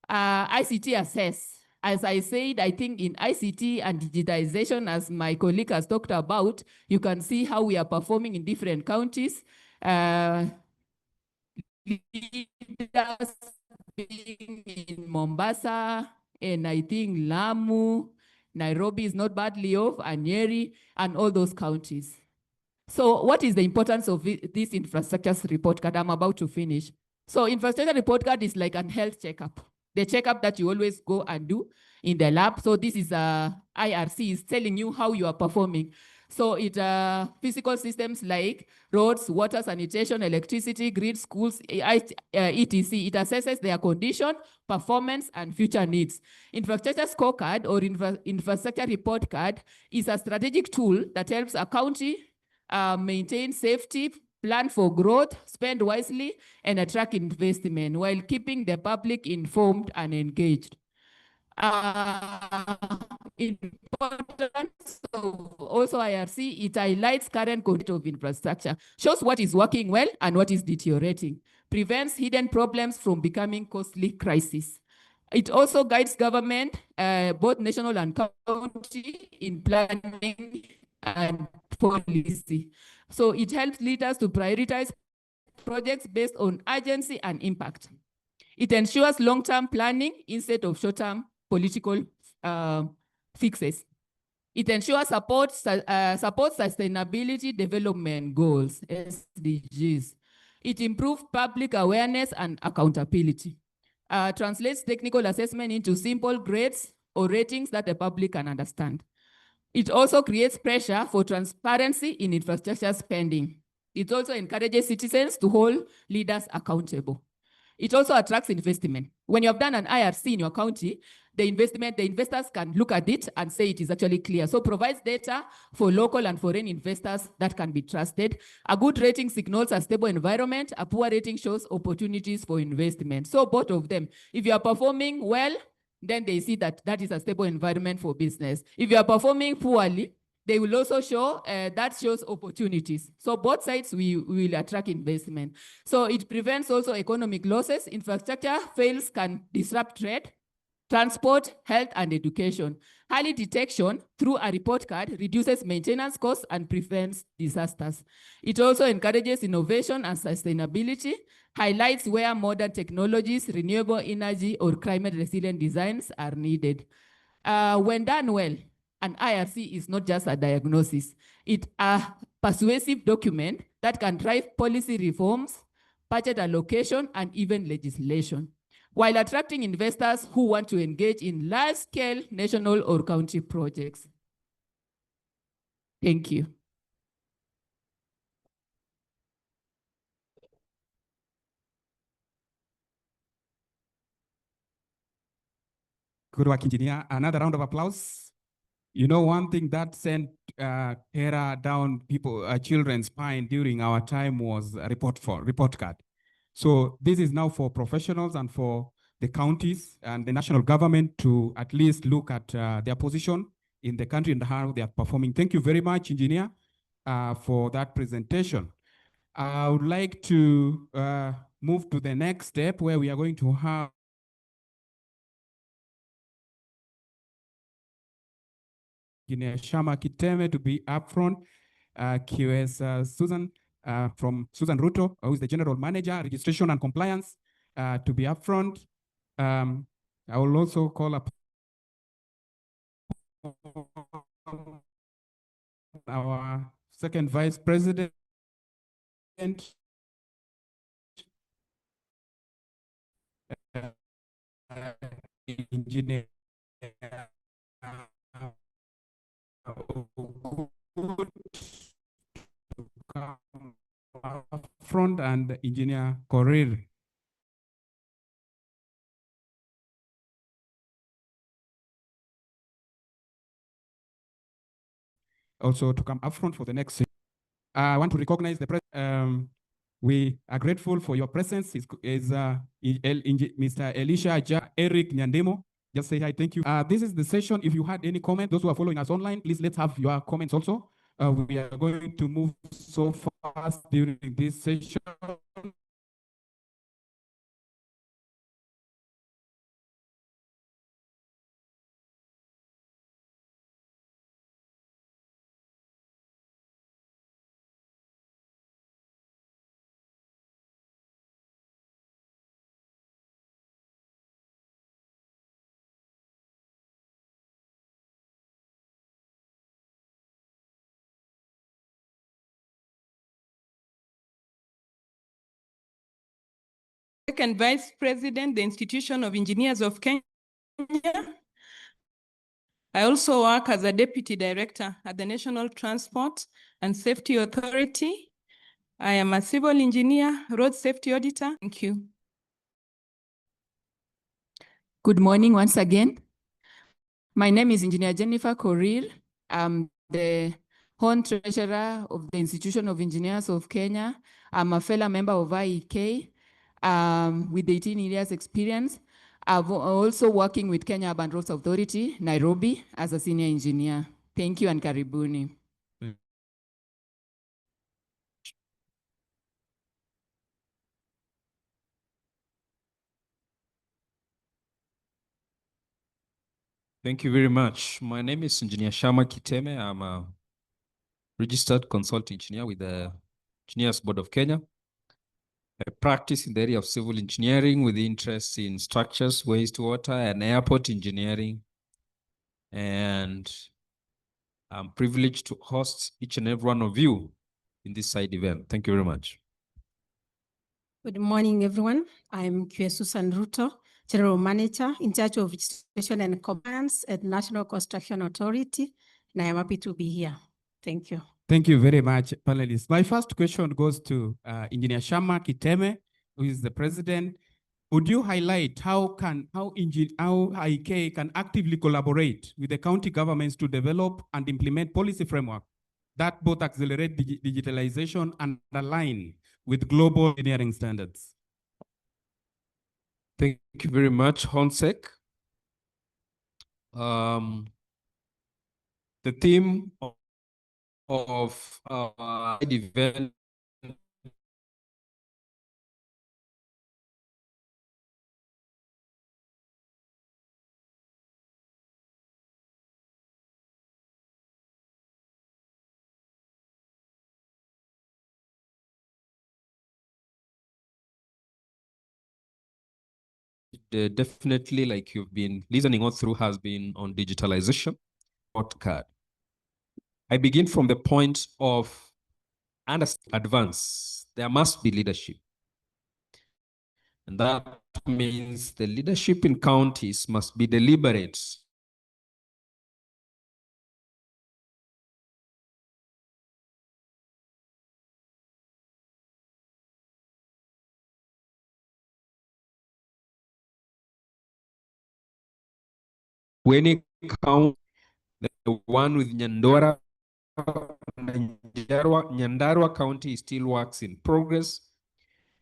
ICT assess. As I said, I think in ICT and digitization, as my colleague has talked about, you can see how we are performing in different counties. Leaders being in Mombasa, and I think Lamu, Nairobi is not badly off, and Nyeri, and all those counties. So what is the importance of this infrastructure report card? I'm about to finish. So infrastructure report card is like a health checkup. The checkup that you always go and do in the lab. So this is IRC is telling you how you are performing. So it physical systems like roads, water, sanitation, electricity, grid, schools, etc. It assesses their condition, performance, and future needs. Infrastructure scorecard or infrastructure report card is a strategic tool that helps a county maintain safety, plan for growth, spend wisely, and attract investment while keeping the public informed and engaged. Importance of also IRC, it highlights current condition of infrastructure, shows what is working well and what is deteriorating, prevents hidden problems from becoming costly crises. It also guides government, both national and county, in planning and policy. So it helps leaders to prioritize projects based on urgency and impact. It ensures long-term planning instead of short-term political fixes. It ensures supports sustainability development goals, SDGs. It improves public awareness and accountability. Translates technical assessment into simple grades or ratings that the public can understand. It also creates pressure for transparency in infrastructure spending. It also encourages citizens to hold leaders accountable. It also attracts investment. When you have done an IRC in your county, the investors can look at it and say it is actually clear. So provides data for local and foreign investors that can be trusted. A good rating signals a stable environment. A poor rating shows opportunities for investment. So both of them, if you are performing well, then they see that that is a stable environment for business. If you are performing poorly, they will also show that shows opportunities. So both sides will attract investment. So it prevents also economic losses. Infrastructure fails can disrupt trade, transport, health, and education. Early detection through a report card reduces maintenance costs and prevents disasters. It also encourages innovation and sustainability, highlights where modern technologies, renewable energy, or climate resilient designs are needed. When done well, an IRC is not just a diagnosis. It's a persuasive document that can drive policy reforms, budget allocation, and even legislation, while attracting investors who want to engage in large-scale national or county projects. Thank you. Good work, engineer. Another round of applause. You know, one thing that sent terror down children's spine during our time was a report card. So this is now for professionals and for the counties and the national government to at least look at their position in the country and how they are performing. Thank you very much, Engineer, for that presentation. I would like to move to the next step where we are going to have Engineer Shammah Kiteme to be up front. QS Susan from Susan Ruto, who is the General Manager, Registration and Compliance, to be up front. I will also call up our second Vice President, Engineer front, and Engineer Korir. Also to come up front for the next. I want to recognize the president. We are grateful for your presence. Mr. Elisha Eric Nyandemo. Just say hi, thank you. This is the session. If you had any comment, those who are following us online, please let's have your comments also. We are going to move so fast during this session. Second Vice President, the Institution of Engineers of Kenya. I also work as a Deputy Director at the National Transport and Safety Authority. I am a civil engineer, road safety auditor. Thank you. Good morning once again. My name is Engineer Jeniffer Korir. I'm the Home Treasurer of the Institution of Engineers of Kenya. I'm a fellow member of IEK with 18 years experience. I'm also working with Kenya Urban Roads Authority, Nairobi, as a senior engineer. Thank you and karibuni. Thank you very much. My name is Engineer Shammah Kiteme. I'm a registered consulting engineer with the Engineers Board of Kenya. I practice in the area of civil engineering with interest in structures, wastewater, and airport engineering. And I'm privileged to host each and every one of you in this side event. Thank you very much. Good morning, everyone. I'm QS Susan Ruto, General Manager in charge of Registration and Compliance at National Construction Authority, and I am happy to be here. Thank you. Thank you very much, panelists. My first question goes to Engineer Shammah Kiteme, who is the president. Would you highlight how IEK can actively collaborate with the county governments to develop and implement policy framework that both accelerate digitalization and align with global engineering standards? Thank you very much, Honsek. The theme of our event definitely, like you've been listening all through, has been on digitalization. I begin from the point of advance. There must be leadership. And that means the leadership in counties must be deliberate. When it counts, the one with Nyandarua County still works in progress.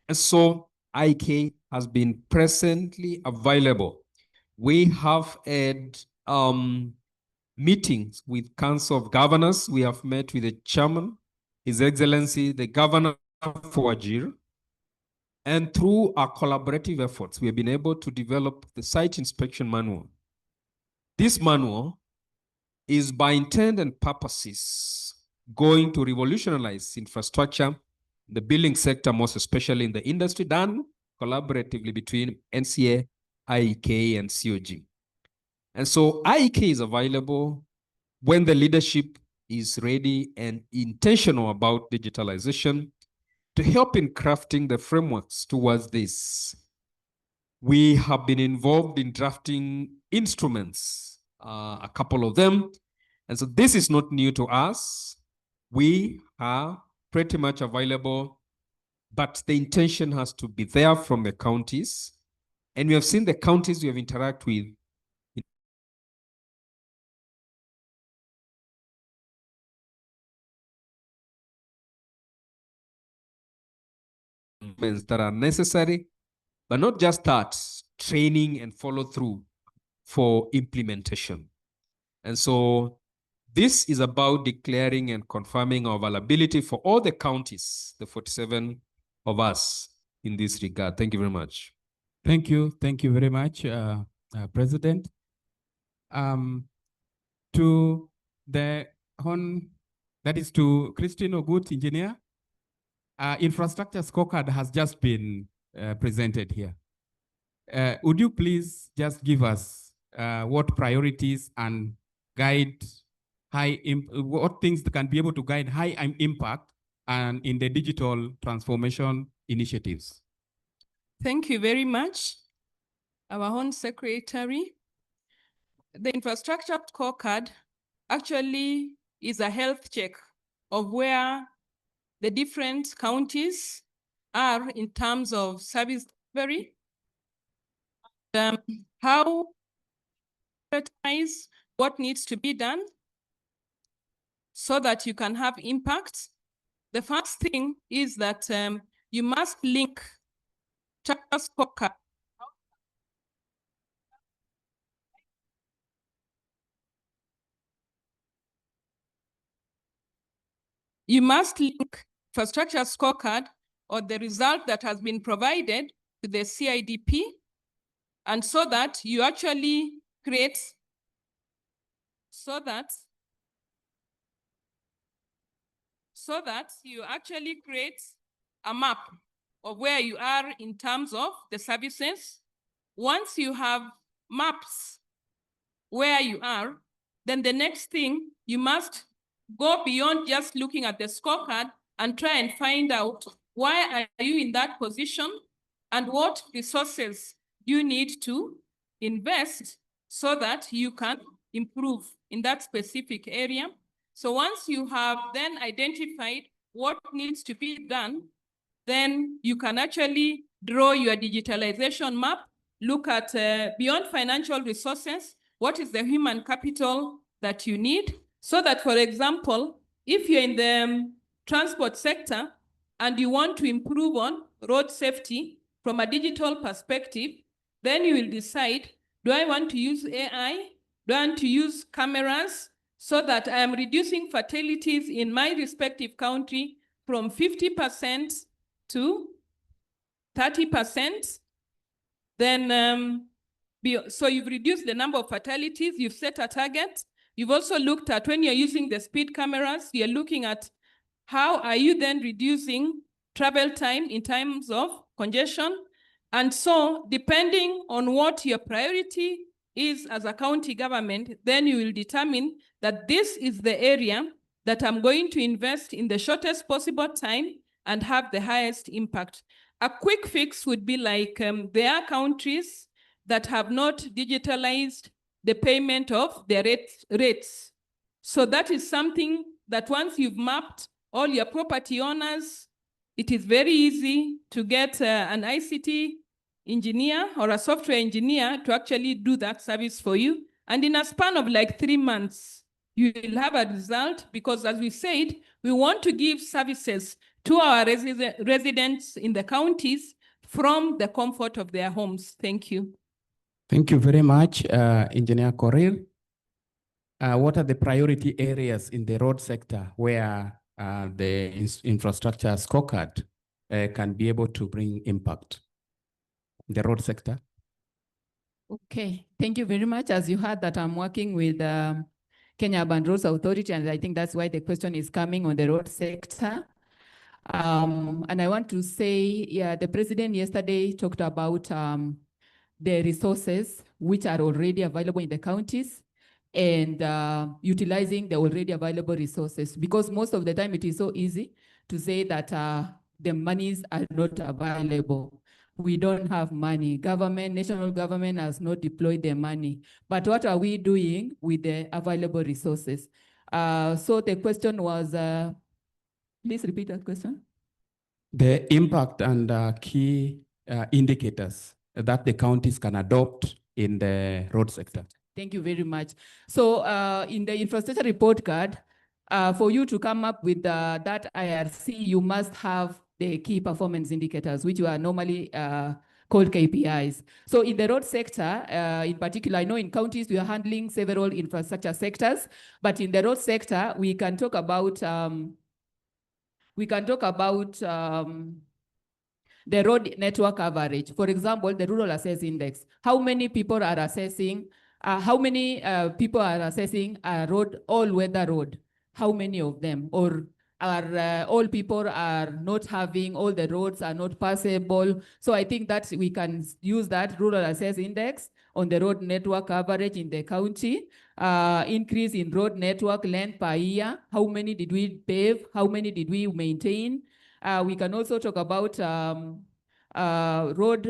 And so IEK has been presently available. We have had meetings with Council of Governors. We have met with the chairman, His Excellency, the Governor for Wajir. And through our collaborative efforts, we have been able to develop the site inspection manual. This manual is by intent and purposes going to revolutionize infrastructure, the building sector, most especially in the industry, done collaboratively between NCA, IEK, and COG. And so IEK is available when the leadership is ready and intentional about digitalization to help in crafting the frameworks towards this. We have been involved in drafting instruments, a couple of them. And so this is not new to us. We are pretty much available, but the intention has to be there from the counties. And we have seen the counties we have interacted with that are necessary, but not just that, training and follow through for implementation. And so this is about declaring and confirming our availability for all the counties, the 47 of us in this regard. Thank you very much. Thank you. Thank you very much, President. To the that is to Christine Ogut, engineer. Infrastructure scorecard has just been presented here. Would you please just give us what priorities and guide what things that can be able to guide high impact and in the digital transformation initiatives? Thank you very much, our own secretary. The infrastructure scorecard actually is a health check of where the different counties are in terms of service delivery, how to prioritize what needs to be done so that you can have impact. The first thing is that you must link scorecard . You must link infrastructure scorecard or the result that has been provided to the CIDP, and so that you actually create, a map of where you are in terms of the services. Once you have maps where you are, then the next thing, you must go beyond just looking at the scorecard and try and find out why are you in that position and what resources you need to invest so that you can improve in that specific area. So once you have then identified what needs to be done, then you can actually draw your digitalization map, look at beyond financial resources, what is the human capital that you need, so that, for example, if you're in the transport sector and you want to improve on road safety from a digital perspective, then you will decide, do I want to use AI? Do I want to use cameras so that I am reducing fatalities in my respective country from 50% to 30%? Then, so you've reduced the number of fatalities, you've set a target. You've also looked at, when you're using the speed cameras, you're looking at how are you then reducing travel time in terms of congestion. And so depending on what your priority is as a county government, then you will determine that this is the area that I'm going to invest in the shortest possible time and have the highest impact. A quick fix would be like, there are countries that have not digitalized the payment of their rates. So that is something that once you've mapped all your property owners, it is very easy to get an ICT engineer or a software engineer to actually do that service for you. And in a span of like 3 months, you will have a result, because as we said, we want to give services to our residents in the counties from the comfort of their homes. Thank you. Thank you very much, Engineer Korir. what are the priority areas in the road sector where the infrastructure scorecard can be able to bring impact in the road sector? Okay, thank you very much. As you heard that I'm working with Kenya Urban Roads Authority, and I think that's why the question is coming on the road sector. And I want to say, yeah, the president yesterday talked about the resources which are already available in the counties and utilizing the already available resources, because most of the time it is so easy to say that the monies are not available. We don't have money. National government has not deployed the money. But what are we doing with the available resources? So the question was, please repeat that question. The impact and key indicators that the counties can adopt in the road sector. Thank you very much. So in the infrastructure report card, for you to come up with that IRC, you must have the key performance indicators, which are normally called KPIs. So in the road sector, in particular, I know in counties we are handling several infrastructure sectors, but in the road sector, we can talk about the road network coverage. For example, the rural access index. How many people are assessing? People are assessing a road, all-weather road? How many of them? Or are all people are not having, all the roads are not passable? So I think that we can use that rural access index on the road network coverage in the county. Increase in road network length per year. How many did we pave? How many did we maintain? We can also talk about road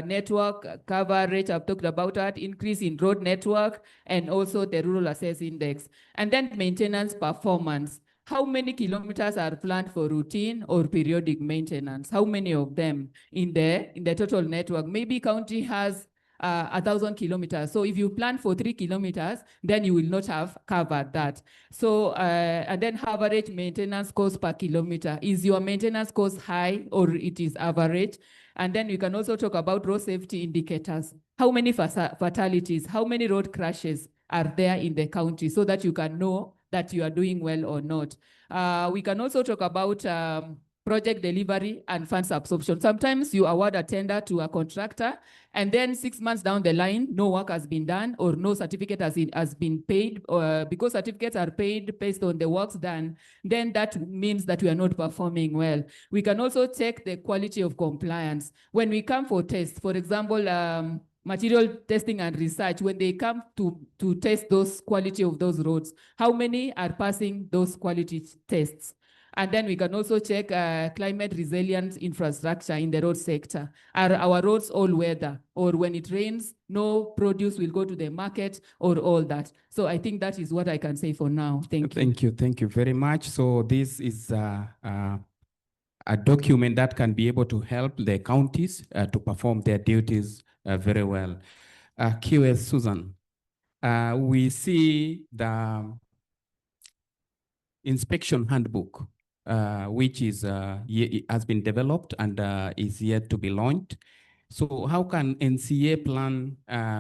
network coverage. I've talked about that, increase in road network, and also the rural access index. And then maintenance performance. How many kilometers are planned for routine or periodic maintenance? How many of them in the total network? Maybe county has 1,000 kilometers. So if you plan for 3 kilometers, then you will not have covered that. So, and then average maintenance cost per kilometer. Is your maintenance cost high or it is average? And then we can also talk about road safety indicators. How many fatalities, how many road crashes are there in the county, so that you can know that you are doing well or not. We can also talk about project delivery and funds absorption. Sometimes you award a tender to a contractor, and then 6 months down the line, no work has been done or no certificate has been paid, because certificates are paid based on the works done, then that means that we are not performing well. We can also check the quality of compliance. When we come for tests, for example, material testing and research, when they come to test those quality of those roads, how many are passing those quality tests? And then we can also check climate resilient infrastructure in the road sector. Are our roads all weather? Or when it rains, no produce will go to the market, or all that. So I think that is what I can say for now. Thank you. Thank you very much. So this is a document that can be able to help the counties to perform their duties very well. QS Susan, we see the inspection handbook, which is has been developed and is yet to be launched. So how can NCA plan,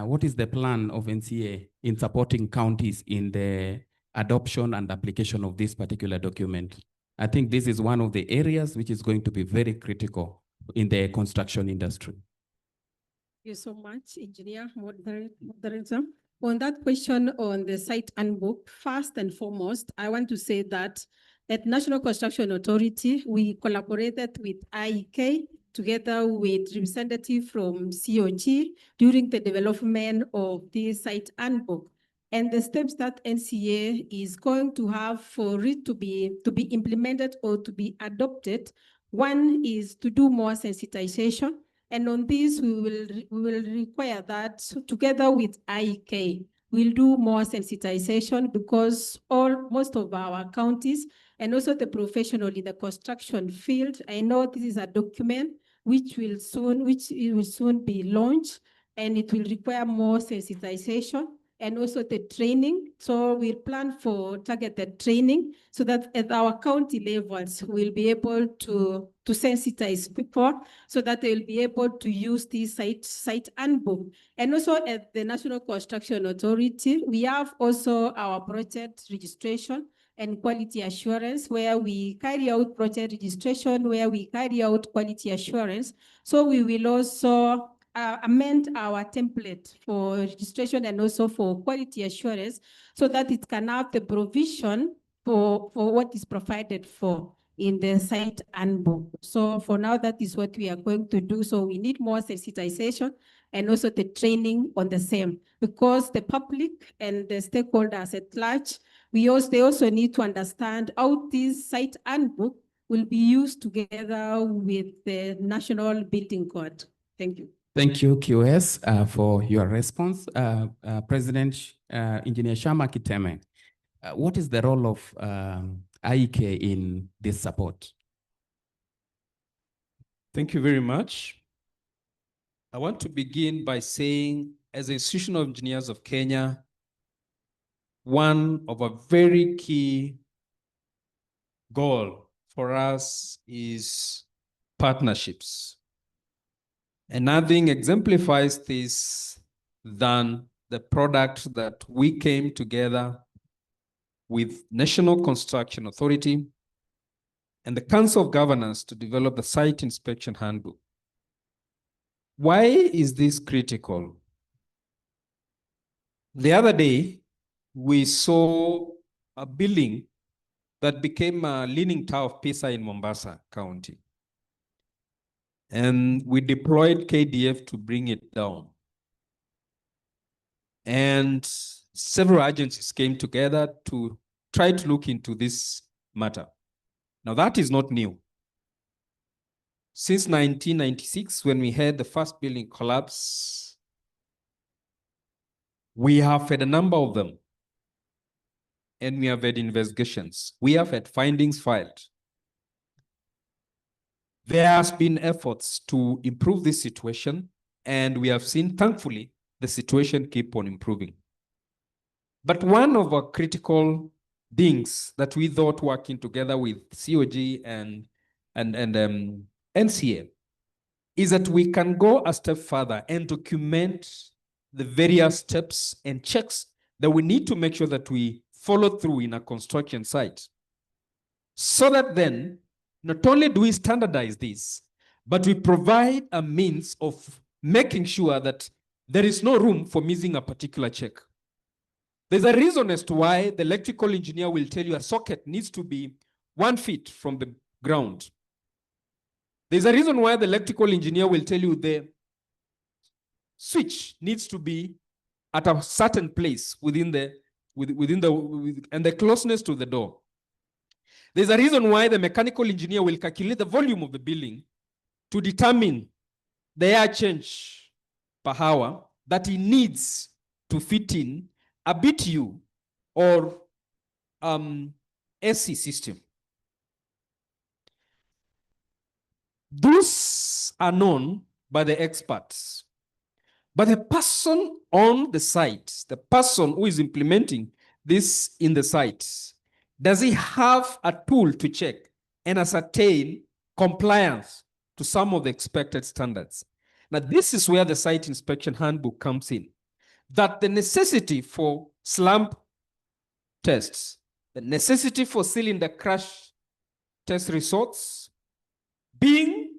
what is the plan of NCA in supporting counties in the adoption and application of this particular document? I think this is one of the areas which is going to be very critical in the construction industry. Thank you so much, Engineer Moderator. On that question on the site handbook, first and foremost, I want to say that at National Construction Authority, we collaborated with IEK together with representatives from COG during the development of this site handbook. And the steps that NCA is going to have for it to be implemented or to be adopted, one is to do more sensitization. And on this, we will require that together with IEK, we'll do more sensitization, because most of our counties and also the professional in the construction field, I know this is a document which will soon be launched, and it will require more sensitization. and also the training. So we plan for targeted training so that at our county levels, we'll be able to sensitize people so that they'll be able to use this site handbook. And also at the National Construction Authority, we have also our project registration and quality assurance, where we carry out project registration, where we carry out quality assurance. So we will also amend our template for registration and also for quality assurance so that it can have the provision for what is provided for in the site handbook. So for now, that is what we are going to do. So we need more sensitization and also the training on the same, because the public and the stakeholders at large, they also need to understand how this site handbook will be used together with the National Building Code. Thank you. Thank you, QS, for your response. President Engineer Shammah Kiteme, what is the role of IEK in this support? Thank you very much. I want to begin by saying, as an institution of engineers of Kenya, one of a very key goal for us is partnerships. And nothing exemplifies this than the product that we came together with National Construction Authority and the Council of Governors to develop the Site Inspection Handbook. Why is this critical? The other day, we saw a building that became a leaning tower of Pisa in Mombasa County. And we deployed KDF to bring it down. And several agencies came together to try to look into this matter. Now, that is not new. Since 1996, when we had the first building collapse, we have had a number of them. And we have had investigations. We have had findings filed. There has been efforts to improve this situation, and we have seen, thankfully, the situation keep on improving. But one of our critical things that we thought working together with COG and NCA is that we can go a step further and document the various steps and checks that we need to make sure that we follow through in a construction site. So that then, not only do we standardize this, but we provide a means of making sure that there is no room for missing a particular check. There's a reason as to why the electrical engineer will tell you a socket needs to be 1 feet from the ground. There's a reason why the electrical engineer will tell you the switch needs to be at a certain place within the and the closeness to the door. There's a reason why the mechanical engineer will calculate the volume of the building to determine the air change per hour that he needs to fit in a BTU or AC system. Those are known by the experts. But the person on the site, the person who is implementing this in the site, does he have a tool to check and ascertain compliance to some of the expected standards? Now, this is where the Site Inspection Handbook comes in. That the necessity for slump tests, the necessity for cylinder crash test results being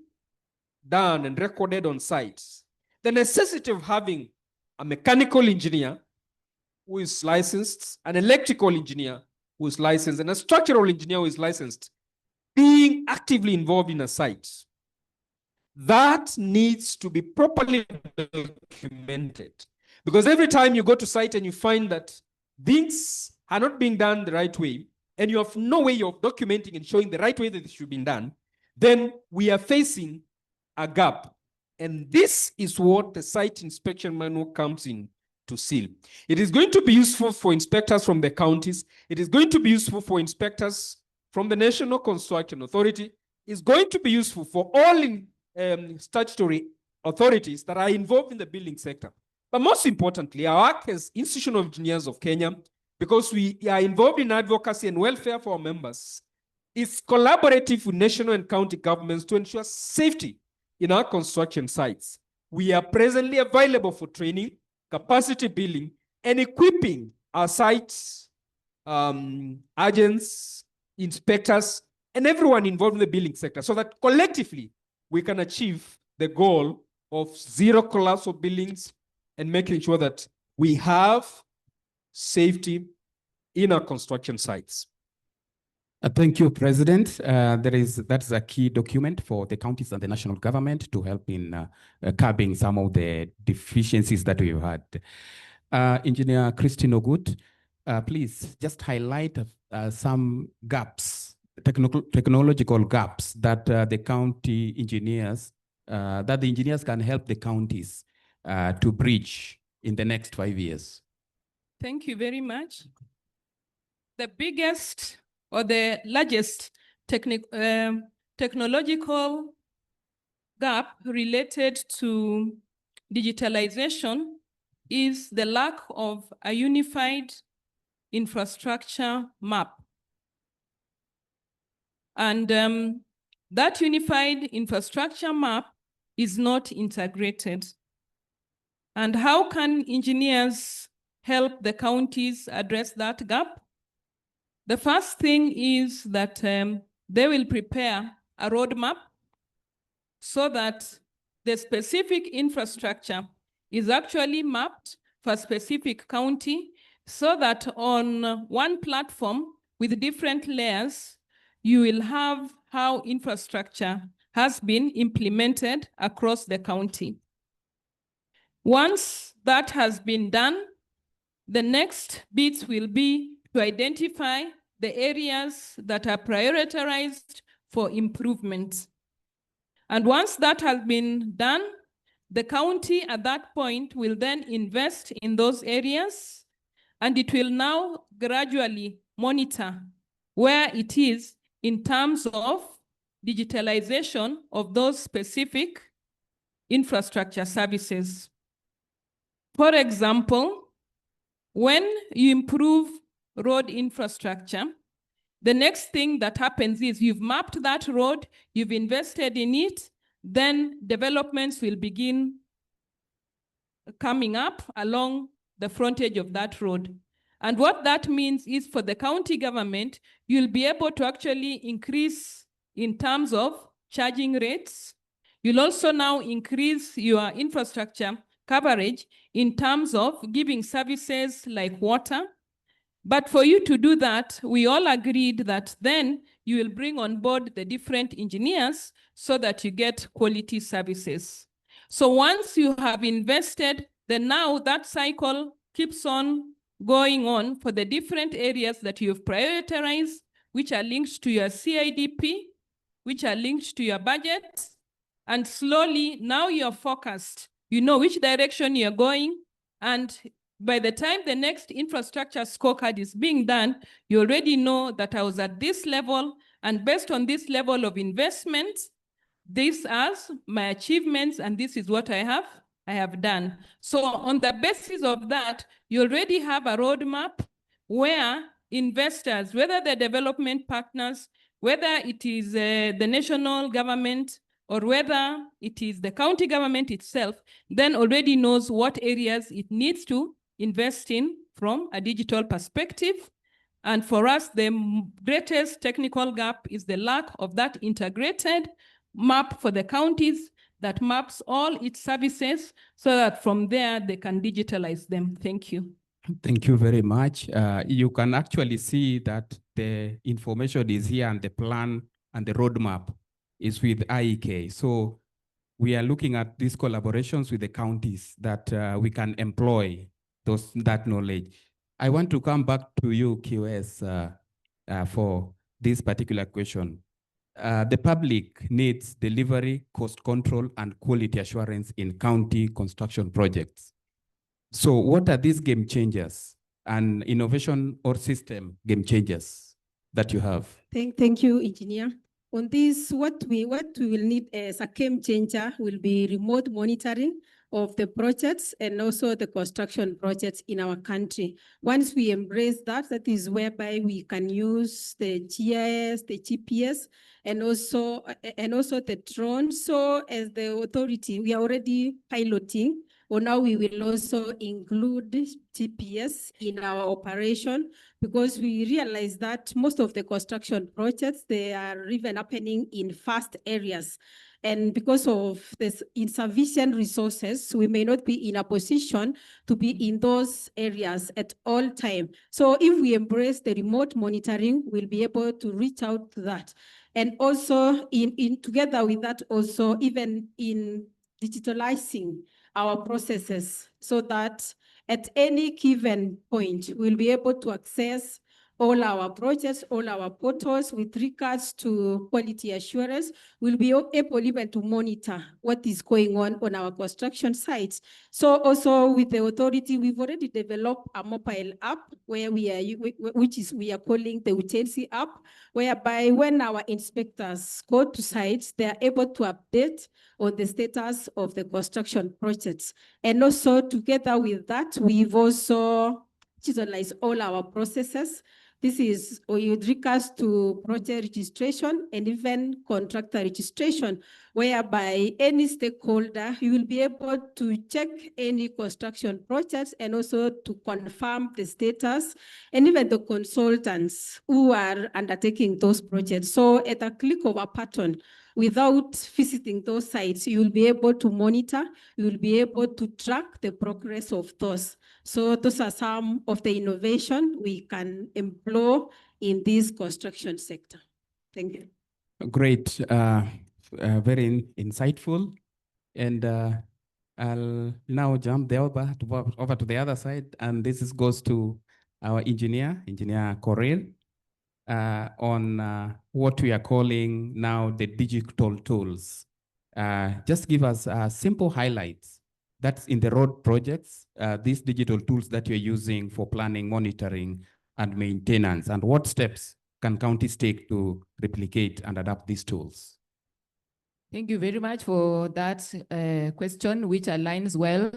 done and recorded on sites, the necessity of having a mechanical engineer who is licensed, an electrical engineer who is licensed, and a structural engineer who is licensed, being actively involved in a site. That needs to be properly documented. Because every time you go to site and you find that things are not being done the right way, and you have no way of documenting and showing the right way that it should be done, then we are facing a gap. And this is what the site inspection manual comes in to seal. It is going to be useful for inspectors from the counties. It is going to be useful for inspectors from the National Construction Authority. It's going to be useful for all statutory authorities that are involved in the building sector. But most importantly, our work as Institution of Engineers of Kenya, because we are involved in advocacy and welfare for our members, is collaborative with national and county governments to ensure safety in our construction sites. We are presently available for training, capacity building, and equipping our sites, agents, inspectors, and everyone involved in the building sector so that collectively we can achieve the goal of zero collapse of buildings and making sure that we have safety in our construction sites. Thank you, President. That's a key document for the counties and the national government to help in curbing some of the deficiencies that we've had. Engineer Christine Ogut, please just highlight some gaps, technological gaps that the county engineers, that the engineers can help the counties to bridge in the next 5 years. Thank you very much. The biggest or the largest technological gap related to digitalization is the lack of a unified infrastructure map. And that unified infrastructure map is not integrated. And how can engineers help the counties address that gap? The first thing is that they will prepare a roadmap so that the specific infrastructure is actually mapped for a specific county so that on one platform with different layers, you will have how infrastructure has been implemented across the county. Once that has been done, the next bits will be to identify the areas that are prioritized for improvement. And once that has been done, the county at that point will then invest in those areas, and it will now gradually monitor where it is in terms of digitalization of those specific infrastructure services. For example, when you improve road infrastructure, the next thing that happens is you've mapped that road, you've invested in it, then developments will begin coming up along the frontage of that road. And what that means is for the county government, you'll be able to actually increase in terms of charging rates. You'll also now increase your infrastructure coverage in terms of giving services like water. But for you to do that, we all agreed that then you will bring on board the different engineers so that you get quality services. So once you have invested, then now that cycle keeps on going on for the different areas that you've prioritized, which are linked to your CIDP, which are linked to your budget. And slowly, now you're focused. You know which direction you're going. And by the time the next infrastructure scorecard is being done, you already know that I was at this level, and based on this level of investment, these are my achievements, and this is what I have done. So on the basis of that, you already have a roadmap where investors, whether they're development partners, whether it is the national government, or whether it is the county government itself, then already knows what areas it needs to invest in from a digital perspective. And for us, the greatest technical gap is the lack of that integrated map for the counties that maps all its services so that from there they can digitalize them. Thank you. Thank you very much. You can actually see that the information is here and the plan and the roadmap is with IEK. So we are looking at these collaborations with the counties that we can employ that knowledge. I want to come back to you, QS, for this particular question. The public needs delivery, cost control, and quality assurance in county construction projects. So what are these game changers and innovation or system game changers that you have? Thank you, Engineer. On this, what we will need as a game changer will be remote monitoring of the projects and also the construction projects in our country. Once we embrace that, that is whereby we can use the GIS, the GPS, and also the drone. So as the authority, we are already piloting, or now we will also include GPS in our operation, because we realize that most of the construction projects, they are even happening in fast areas. And because of this insufficient resources, we may not be in a position to be in those areas at all time. So if we embrace the remote monitoring, we'll be able to reach out to that. And also together with that, also even in digitalizing our processes, so that at any given point, we'll be able to access all our projects, all our portals with regards to quality assurance. We'll be able even to monitor what is going on our construction sites. So also with the authority, we've already developed a mobile app where we are calling the Utensi app, whereby when our inspectors go to sites, they are able to update on the status of the construction projects. And also together with that, we've also digitalized all our processes. This is with regards to project registration and even contractor registration, whereby any stakeholder, you will be able to check any construction projects and also to confirm the status, and even the consultants who are undertaking those projects. So at a click of a button, without visiting those sites, you will be able to monitor, you will be able to track the progress of those. So those are some of the innovation we can employ in this construction sector. Thank you. Great, very insightful. And I'll now jump over to the other side. And this goes to our engineer Korir, on what we are calling now the digital tools. Just give us simple highlights that's in the road projects, these digital tools that you're using for planning, monitoring, and maintenance, and what steps can counties take to replicate and adapt these tools? Thank you very much for that question, which aligns well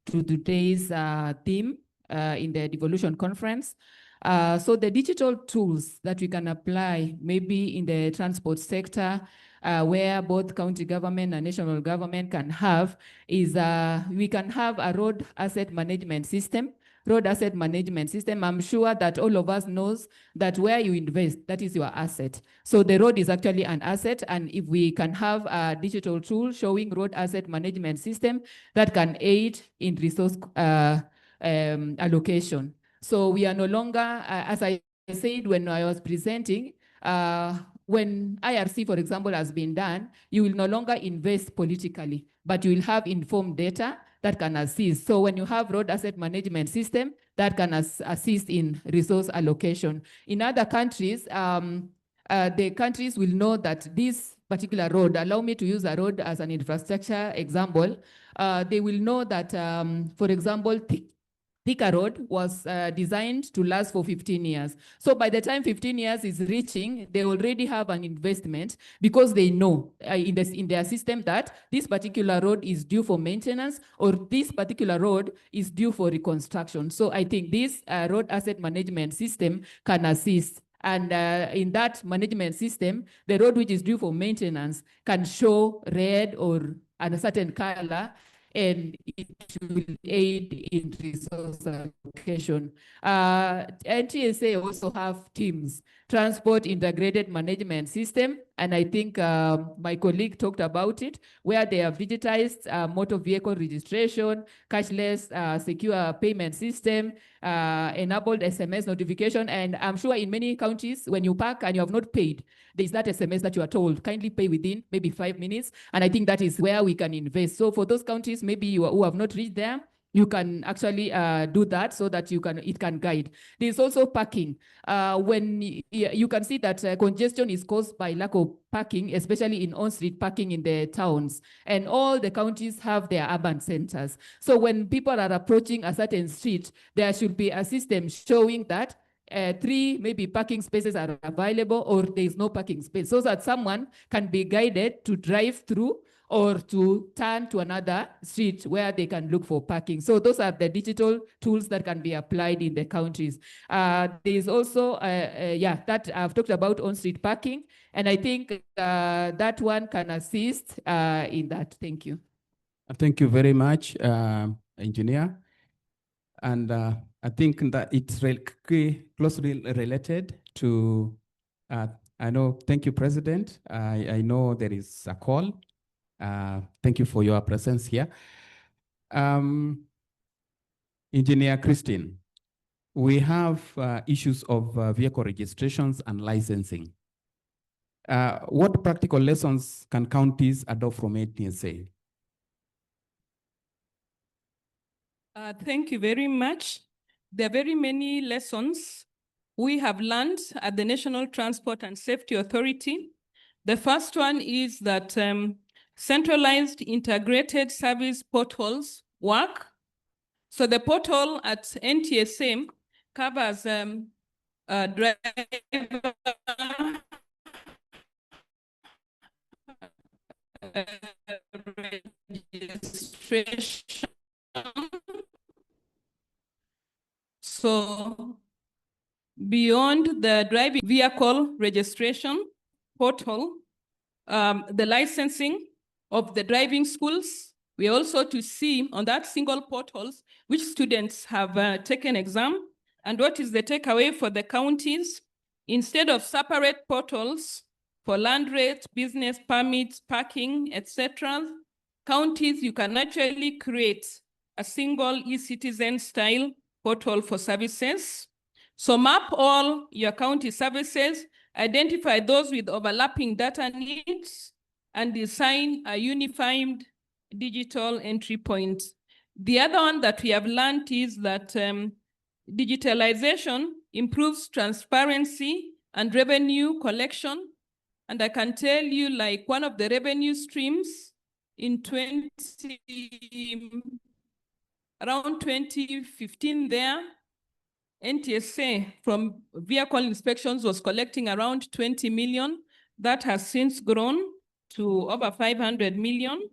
to today's theme in the Devolution Conference. So the digital tools that we can apply maybe in the transport sector, where both county government and national government can have, is we can have a road asset management system. I'm sure that all of us knows that where you invest, that is your asset. So the road is actually an asset, and if we can have a digital tool showing road asset management system, that can aid in resource allocation. So we are no longer, as I said when I was presenting, when IRC, for example, has been done, you will no longer invest politically, but you will have informed data that can assist. So when you have road asset management system, that can assist in resource allocation. In other countries, the countries will know that this particular road, allow me to use a road as an infrastructure example, they will know that, for example, Thika Road was designed to last for 15 years. So by the time 15 years is reaching, they already have an investment because they know in their system that this particular road is due for maintenance or this particular road is due for reconstruction. So I think this road asset management system can assist. And in that management system, the road which is due for maintenance can show red or a certain color, and it will aid in resource allocation. NTSA also have teams, transport integrated management system, and I think my colleague talked about it, where they have digitized motor vehicle registration, cashless secure payment system, enabled SMS notification, and I'm sure in many counties, when you park and you have not paid, there is that SMS that you are told, kindly pay within maybe 5 minutes, and I think that is where we can invest. So for those counties maybe who have not reached there, you can actually do that so that it can guide. There's also parking. When you can see that congestion is caused by lack of parking, especially in on-street parking in the towns. And all the counties have their urban centers. So when people are approaching a certain street, there should be a system showing that 3 maybe parking spaces are available or there is no parking space, so that someone can be guided to drive through or to turn to another street where they can look for parking. So those are the digital tools that can be applied in the counties. There is also, that I've talked about on-street parking, and I think that one can assist in that. Thank you. Thank you very much, Engineer. And I think that it's closely related to, I know, thank you, President. I know there is a call. Thank you for your presence here. Engineer Christine, we have issues of vehicle registrations and licensing. What practical lessons can counties adopt from NTSA? Thank you very much. There are very many lessons we have learned at the National Transport and Safety Authority. The first one is that centralized integrated service portals work. So the portal at NTSA covers driver registration. So beyond the driving vehicle registration portal, the licensing of the driving schools, we also to see on that single portals which students have taken exam and what is the takeaway for the counties. Instead of separate portals for land rates, business permits, parking, etc., counties, you can actually create a single e-citizen style portal for services. So map all your county services, identify those with overlapping data needs, and design a unified digital entry point. The other one that we have learned is that digitalization improves transparency and revenue collection. And I can tell you, like, one of the revenue streams in around 2015 there, NTSA from vehicle inspections was collecting around 20 million. That has since grown to over 500 million.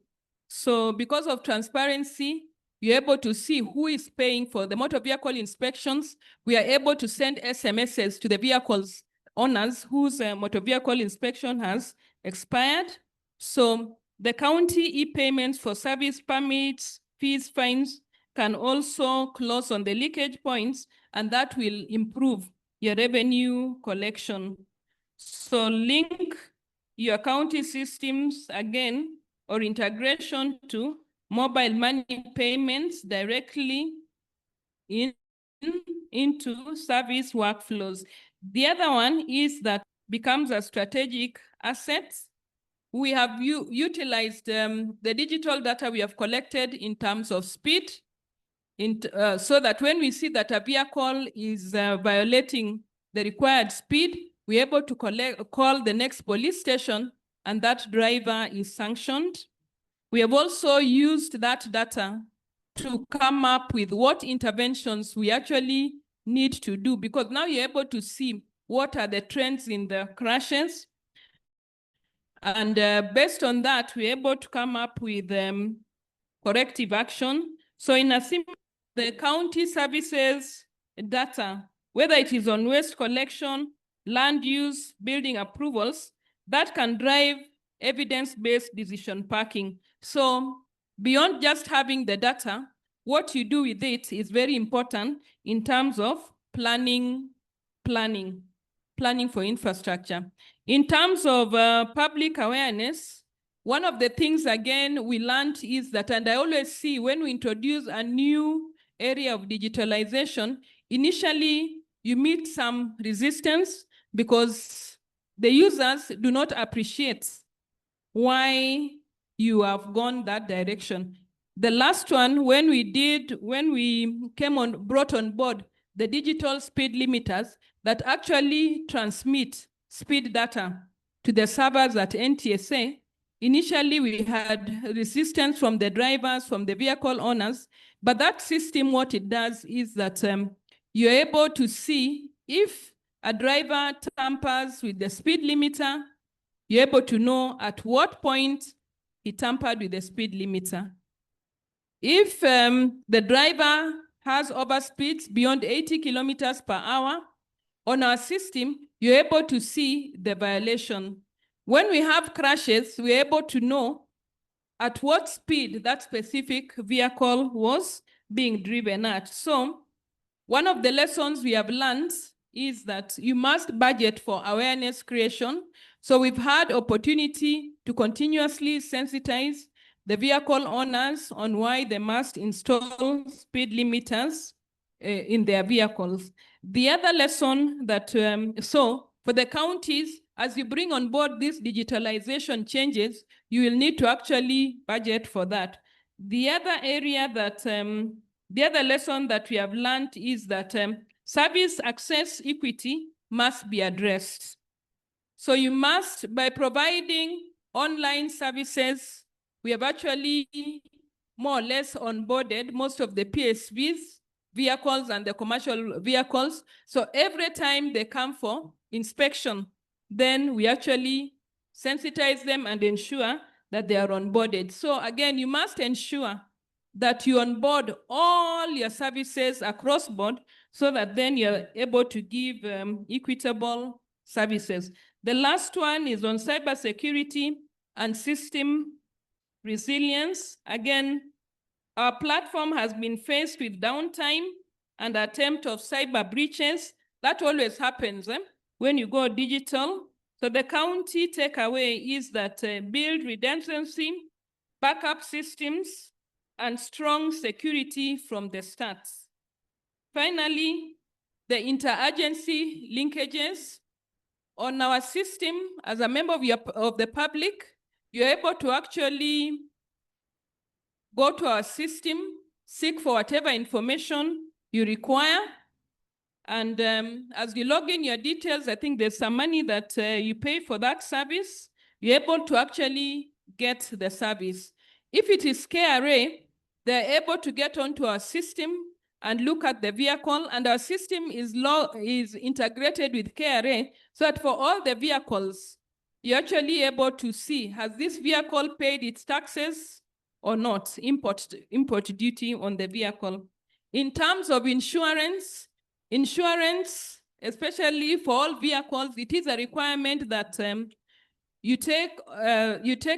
So because of transparency, you're able to see who is paying for the motor vehicle inspections. We are able to send SMSs to the vehicles owners whose motor vehicle inspection has expired. So the county e-payments for service permits, fees, fines can also close on the leakage points, and that will improve your revenue collection. So link your county systems again, or integration to mobile money payments directly into service workflows. The other one is that becomes a strategic asset. We have utilized the digital data we have collected in terms of speed, so that when we see that a vehicle is violating the required speed, we're able to call the next police station and that driver is sanctioned. We have also used that data to come up with what interventions we actually need to do, because now you're able to see what are the trends in the crashes. And based on that, we're able to come up with corrective action. So in a simple, the county services data, whether it is on waste collection, land use, building approvals, that can drive evidence-based decision making. So beyond just having the data, what you do with it is very important in terms of planning for infrastructure. In terms of public awareness, one of the things, again, we learned is that, and I always see when we introduce a new area of digitalization, initially you meet some resistance because the users do not appreciate why you have gone that direction. The last one, when we brought on board the digital speed limiters that actually transmit speed data to the servers at NTSA, initially we had resistance from the drivers, from the vehicle owners, but that system, what it does is that you're able to see if a driver tampers with the speed limiter, you're able to know at what point he tampered with the speed limiter. If the driver has overspeeds beyond 80 kilometers per hour, on our system, you're able to see the violation. When we have crashes, we're able to know at what speed that specific vehicle was being driven at. So one of the lessons we have learned is that you must budget for awareness creation. So we've had opportunity to continuously sensitize the vehicle owners on why they must install speed limiters in their vehicles. The other lesson that, so for the counties, as you bring on board these digitalization changes, you will need to actually budget for that. The other area that, the other lesson that we have learned is that service access equity must be addressed. So you must, by providing online services, we have actually more or less onboarded most of the PSVs, vehicles and the commercial vehicles. So every time they come for inspection, then we actually sensitize them and ensure that they are onboarded. So again, you must ensure that you onboard all your services across board so that then you're able to give equitable services. The last one is on cybersecurity and system resilience. Again, our platform has been faced with downtime and attempt of cyber breaches. That always happens when you go digital. So the county takeaway is that build redundancy, backup systems, and strong security from the start. Finally, the interagency linkages. On our system, as a member of the public, you're able to actually go to our system, seek for whatever information you require. And as you log in your details, I think there's some money that you pay for that service. You're able to actually get the service. If it is KRA, they're able to get onto our system and look at the vehicle, and our system is integrated with KRA, so that for all the vehicles, you're actually able to see, has this vehicle paid its taxes or not, import duty on the vehicle. In terms of insurance, especially for all vehicles, it is a requirement that you take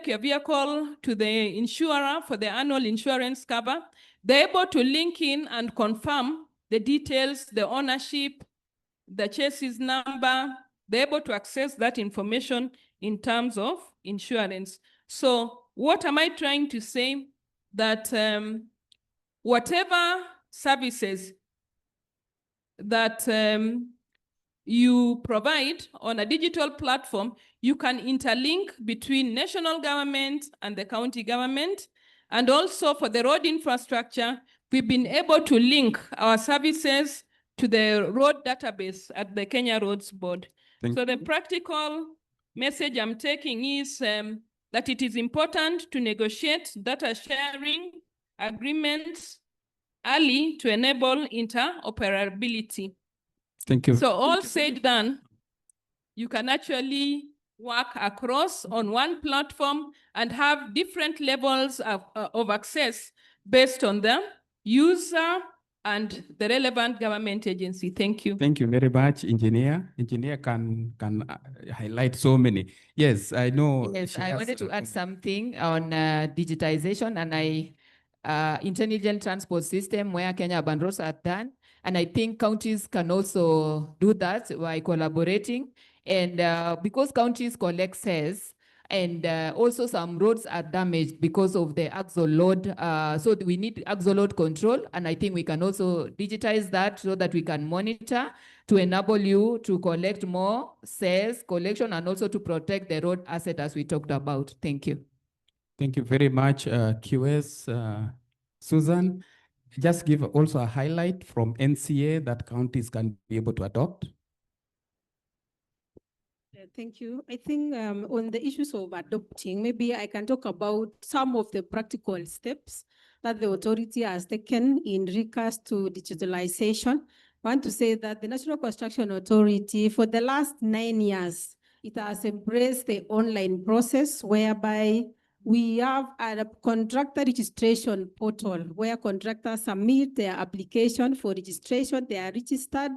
your vehicle to the insurer for the annual insurance cover. They're able to link in and confirm the details, the ownership, the chassis number. They're able to access that information in terms of insurance. So what am I trying to say? That whatever services that you provide on a digital platform, you can interlink between national government and the county government. And also for the road infrastructure, we've been able to link our services to the road database at the Kenya Roads Board. So the practical message I'm taking is that it is important to negotiate data sharing agreements early to enable interoperability. Thank you. So all said done, you can actually work across on one platform and have different levels of access based on the user and the relevant government agency. Thank you. Thank you very much, Engineer. Engineer can highlight so many. Yes, I know. Yes, I wanted to add something on digitization and intelligent transport system where Kenya Urban Roads are done. And I think counties can also do that by collaborating. And because counties collect sales, and also some roads are damaged because of the axle load. So we need axle load control. And I think we can also digitize that so that we can monitor to enable you to collect more sales collection and also to protect the road asset as we talked about. Thank you. Thank you very much, QS. Susan, just give also a highlight from NCA that counties can be able to adopt. Thank you. I think on the issues of adopting, maybe I can talk about some of the practical steps that the authority has taken in regards to digitalization. I want to say that the National Construction Authority, for the last 9 years, it has embraced the online process whereby we have a contractor registration portal where contractors submit their application for registration, they are registered,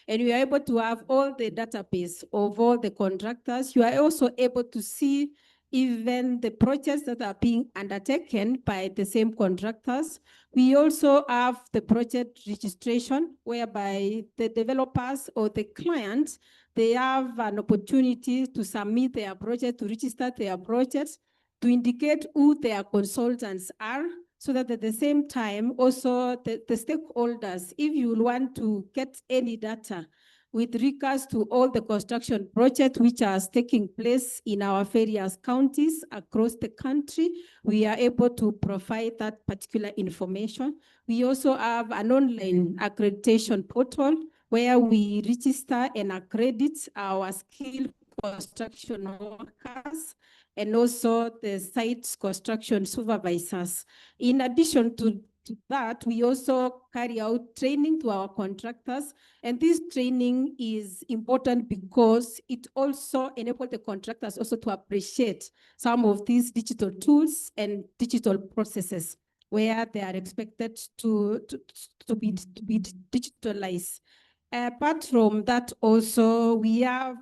and we are able to have all the database of all the contractors. You are also able to see even the projects that are being undertaken by the same contractors. We also have the project registration whereby the developers or the clients, they have an opportunity to submit their project, to register their projects, to indicate who their consultants are, so that at the same time, also the stakeholders, if you want to get any data with regards to all the construction projects which are taking place in our various counties across the country, we are able to provide that particular information. We also have an online accreditation portal where we register and accredit our skilled construction workers and also the site construction supervisors. In addition to that, we also carry out training to our contractors, and this training is important because it also enables the contractors also to appreciate some of these digital tools and digital processes where they are expected to be digitalized. Apart from that, also we have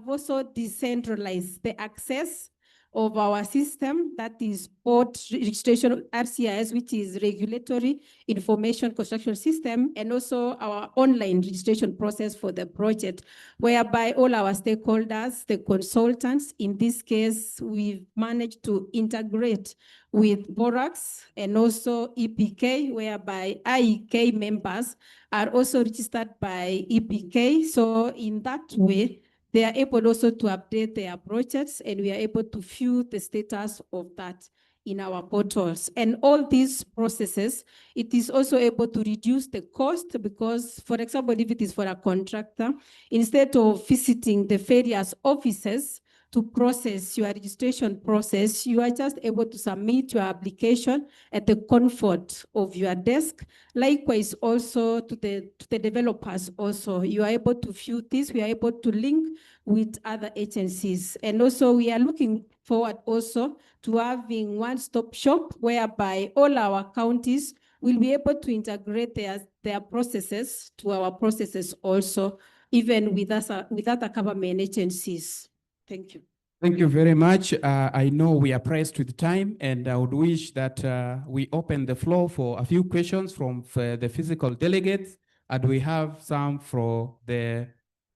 also decentralized the access of our system, that is both registration RCIS, which is Regulatory Information Construction System, and also our online registration process for the project, whereby all our stakeholders, the consultants, in this case, we've managed to integrate with Borax and also EPK, whereby IEK members are also registered by EPK. So in that way, they are able also to update their projects, and we are able to view the status of that in our portals. And all these processes, it is also able to reduce the cost because, for example, if it is for a contractor, instead of visiting the various offices to process your registration process, you are just able to submit your application at the comfort of your desk. Likewise, also to the developers also, you are able to view this, we are able to link with other agencies. And also we are looking forward also to having one-stop shop whereby all our counties will be able to integrate their processes to our processes also, even with other government agencies. Thank you. Thank you very much. I know we are pressed with time, and I would wish that we open the floor for a few questions from the physical delegates, and we have some for the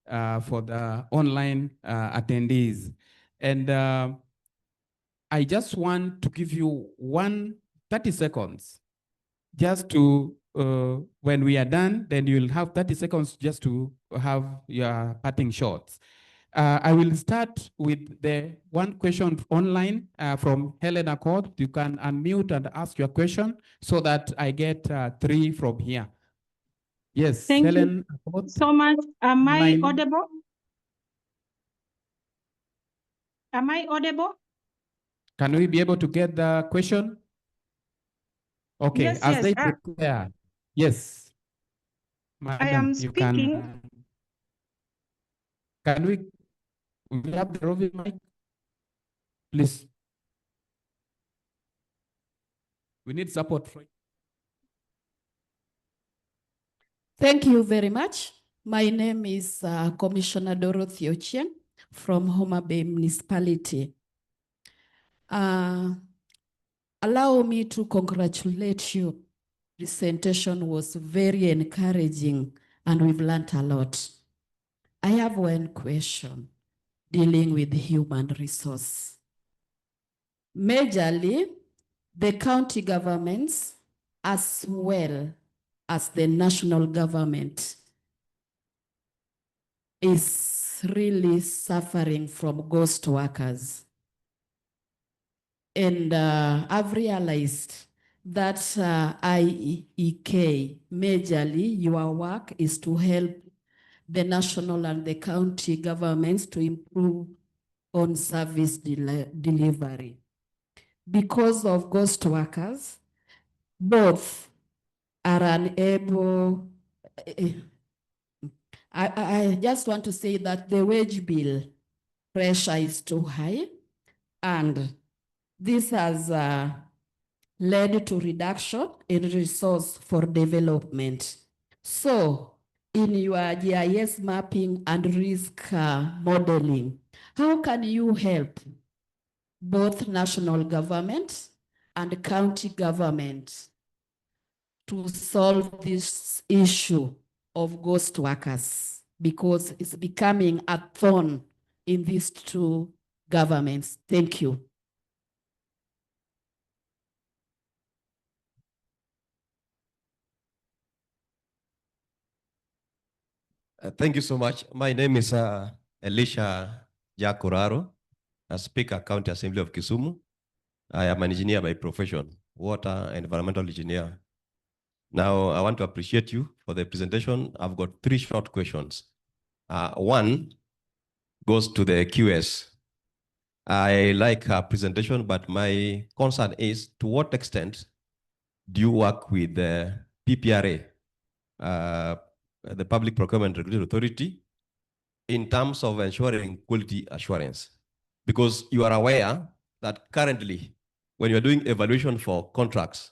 online attendees. And I just want to give you 30 seconds just to, when we are done, then you'll have 30 seconds just to have your parting shots. I will start with the one question online from Helena Court. You can unmute and ask your question so that I get 3 from here. Yes, Thank Helen you Court, so much. Am I online. audible? Am I audible? Can we be able to get the question? Okay, Yes, as yes. they prepare. Yes, madam, I am you speaking. Can we have the roving mic, please? We need support from. Thank you very much. My name is Commissioner Dorothy Ochieng from Homa Bay Municipality. Allow me to congratulate you. Presentation was very encouraging and we've learned a lot. I have one question dealing with human resource. Majorly, the county governments as well as the national government is really suffering from ghost workers. And I've realized that IEK, majorly your work is to help the national and the county governments to improve on service delivery. Because of ghost workers, both are unable. I just want to say that the wage bill pressure is too high, and This has led to reduction in resource for development. So in your GIS mapping and risk modeling, how can you help both national government and county government to solve this issue of ghost workers? Because it's becoming a thorn in these two governments. Thank you. Thank you so much. My name is Elisha Jakuraro, a Speaker, County Assembly of Kisumu. I am an engineer by profession, water and environmental engineer. Now, I want to appreciate you for the presentation. I've got 3 short questions. One goes to the QS. I like her presentation, but my concern is, to what extent do you work with the PPRA, the Public Procurement Regulatory Authority, in terms of ensuring quality assurance? Because you are aware that currently, when you're doing evaluation for contracts,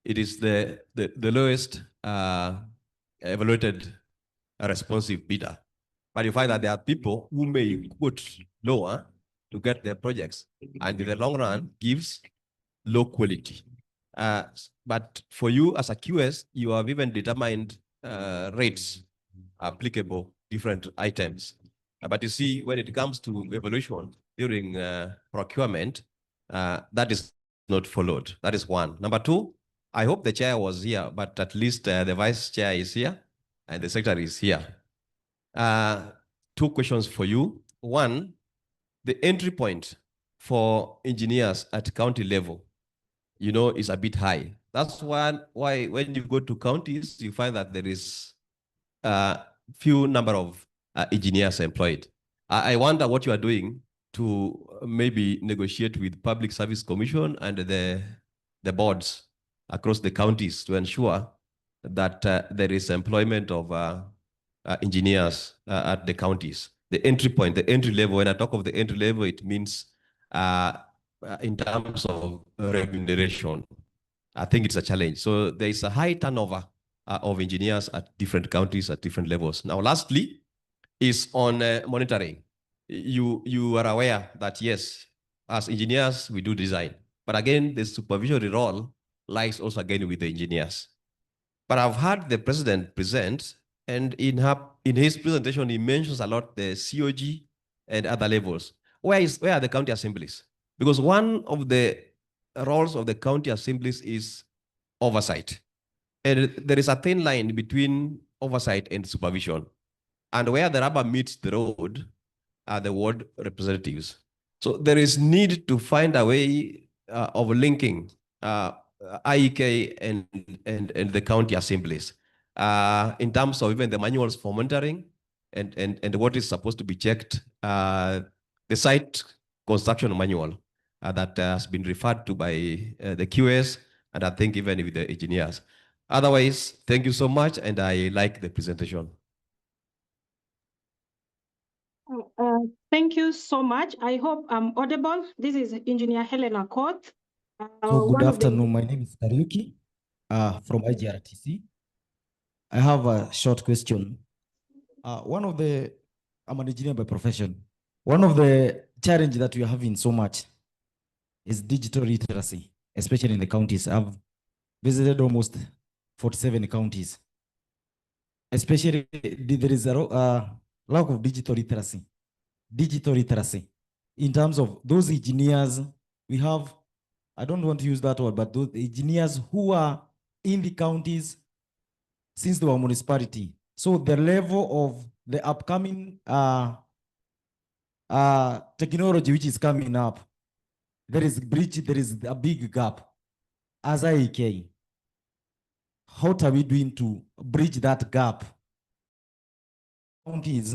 it is the lowest evaluated responsive bidder. But you find that there are people who may quote lower to get their projects, and in the long run gives low quality. But for you as a QS, you have even determined rates applicable different items. But you see, when it comes to evaluation during procurement, that is not followed. That is one. Number 2, I hope the chair was here, but at least the vice chair is here and the secretary is here. 2 questions for you. One, the entry point for engineers at county level, you know, is a bit high. That's why when you go to counties, you find that there is few number of engineers employed. I wonder what you are doing to maybe negotiate with Public Service Commission and the boards across the counties to ensure that there is employment of engineers at the counties. The entry point, the entry level, when I talk of the entry level, it means in terms of remuneration. I think it's a challenge. So there is a high turnover of engineers at different counties at different levels. Now, lastly, is on monitoring. You are aware that, yes, as engineers, we do design. But again, the supervisory role lies also again with the engineers. But I've heard the president present, and in his presentation, he mentions a lot the COG and other levels. Where are the county assemblies? Because one of the roles of the county assemblies is oversight. And there is a thin line between oversight and supervision. And where the rubber meets the road are the ward representatives. So there is need to find a way of linking IEK and the county assemblies in terms of even the manuals for monitoring and what is supposed to be checked. The site construction manual that has been referred to by the QS, and I think even with the engineers. Otherwise, thank you so much, and I like the presentation. Thank you so much. I hope I'm audible. This is Engineer Helena Koth. So good afternoon. My name is Kariuki from IGRTC. I have a short question. I'm an engineer by profession. One of the challenges that we are having so much is digital literacy, especially in the counties. I've visited almost 47 counties. Especially there is a lack of digital literacy. In terms of those engineers, we have, I don't want to use that word, but those engineers who are in the counties since they were municipality. So the level of the upcoming technology which is coming up, there is a big gap. As IEK, how are we doing to bridge that gap? Counties.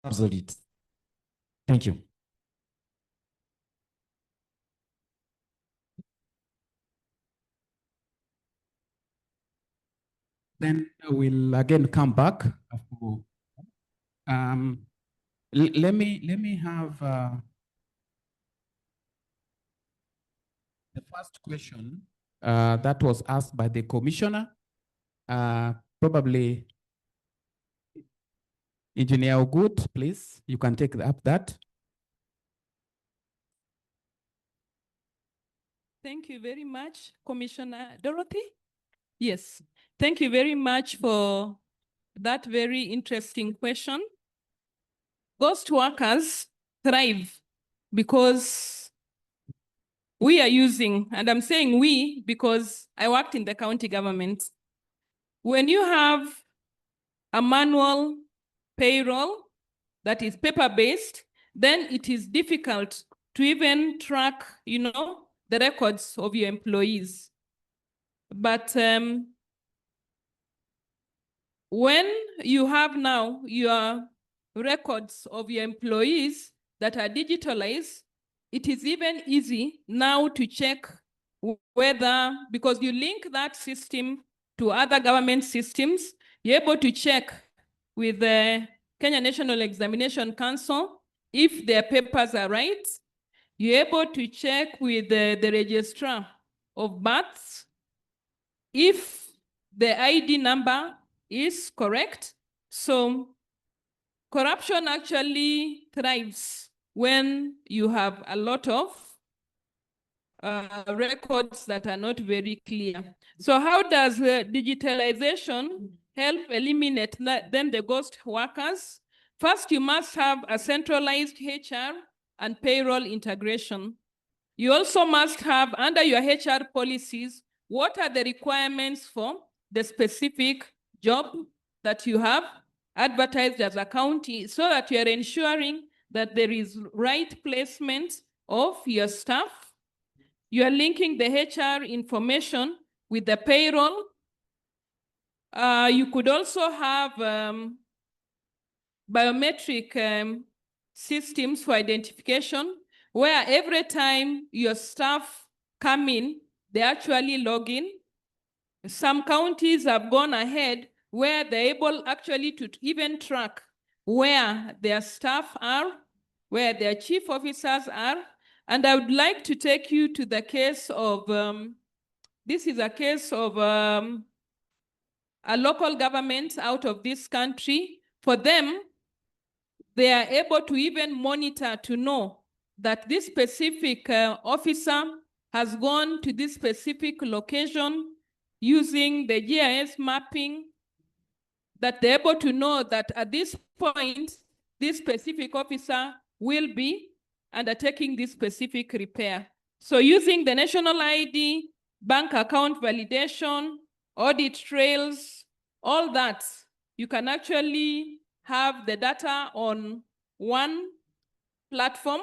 Absolutely. Thank you. Then we'll again come back. Let me have the first question that was asked by the commissioner. Probably Engineer Ogut, please, you can take up that. Thank you very much, Commissioner Dorothy. Yes, thank you very much for that very interesting question. Ghost workers thrive because we are using, and I'm saying we because I worked in the county government. When you have a manual payroll that is paper-based, then it is difficult to even track, the records of your employees. But when you have now your records of your employees that are digitalized, it is even easy now to check whether, because you link that system to other government systems, you're able to check with the Kenya National Examination Council if their papers are right. You're able to check with the registrar of births if the ID number is correct. So corruption actually thrives when you have a lot of records that are not very clear. So how does digitalization help eliminate then the ghost workers? First, you must have a centralized HR and payroll integration. You also must have, under your HR policies, what are the requirements for the specific job that you have advertised as a county, so that you are ensuring that there is right placement of your staff. You are linking the HR information with the payroll. You could also have biometric systems for identification, where every time your staff come in, they actually log in. Some counties have gone ahead where they're able actually to even track where their staff are, where their chief officers are. And I would like to take you to the case of, this is a case of a local government out of this country. For them, they are able to even monitor to know that this specific officer has gone to this specific location using the GIS mapping, that they're able to know that at this point, this specific officer will be undertaking this specific repair. So using the national ID, bank account validation, audit trails, all that, you can actually have the data on one platform.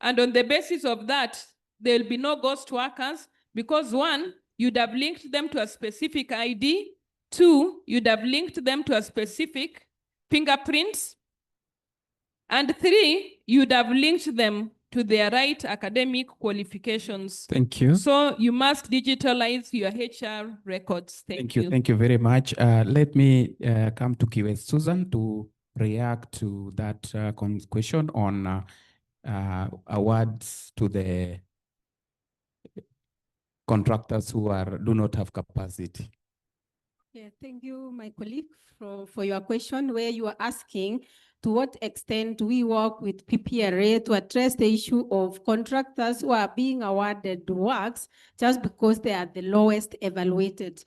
And on the basis of that, there'll be no ghost workers, because one, you'd have linked them to a specific ID. Two, you'd have linked them to a specific fingerprints. And three, you'd have linked them to their right academic qualifications. Thank you. So you must digitalize your HR records. Thank you. Thank you very much. Let me come to Kiwe Susan to react to that question on awards to the contractors who do not have capacity. Yeah, thank you, my colleague, for your question, where you are asking to what extent do we work with PPRA to address the issue of contractors who are being awarded works just because they are the lowest evaluated.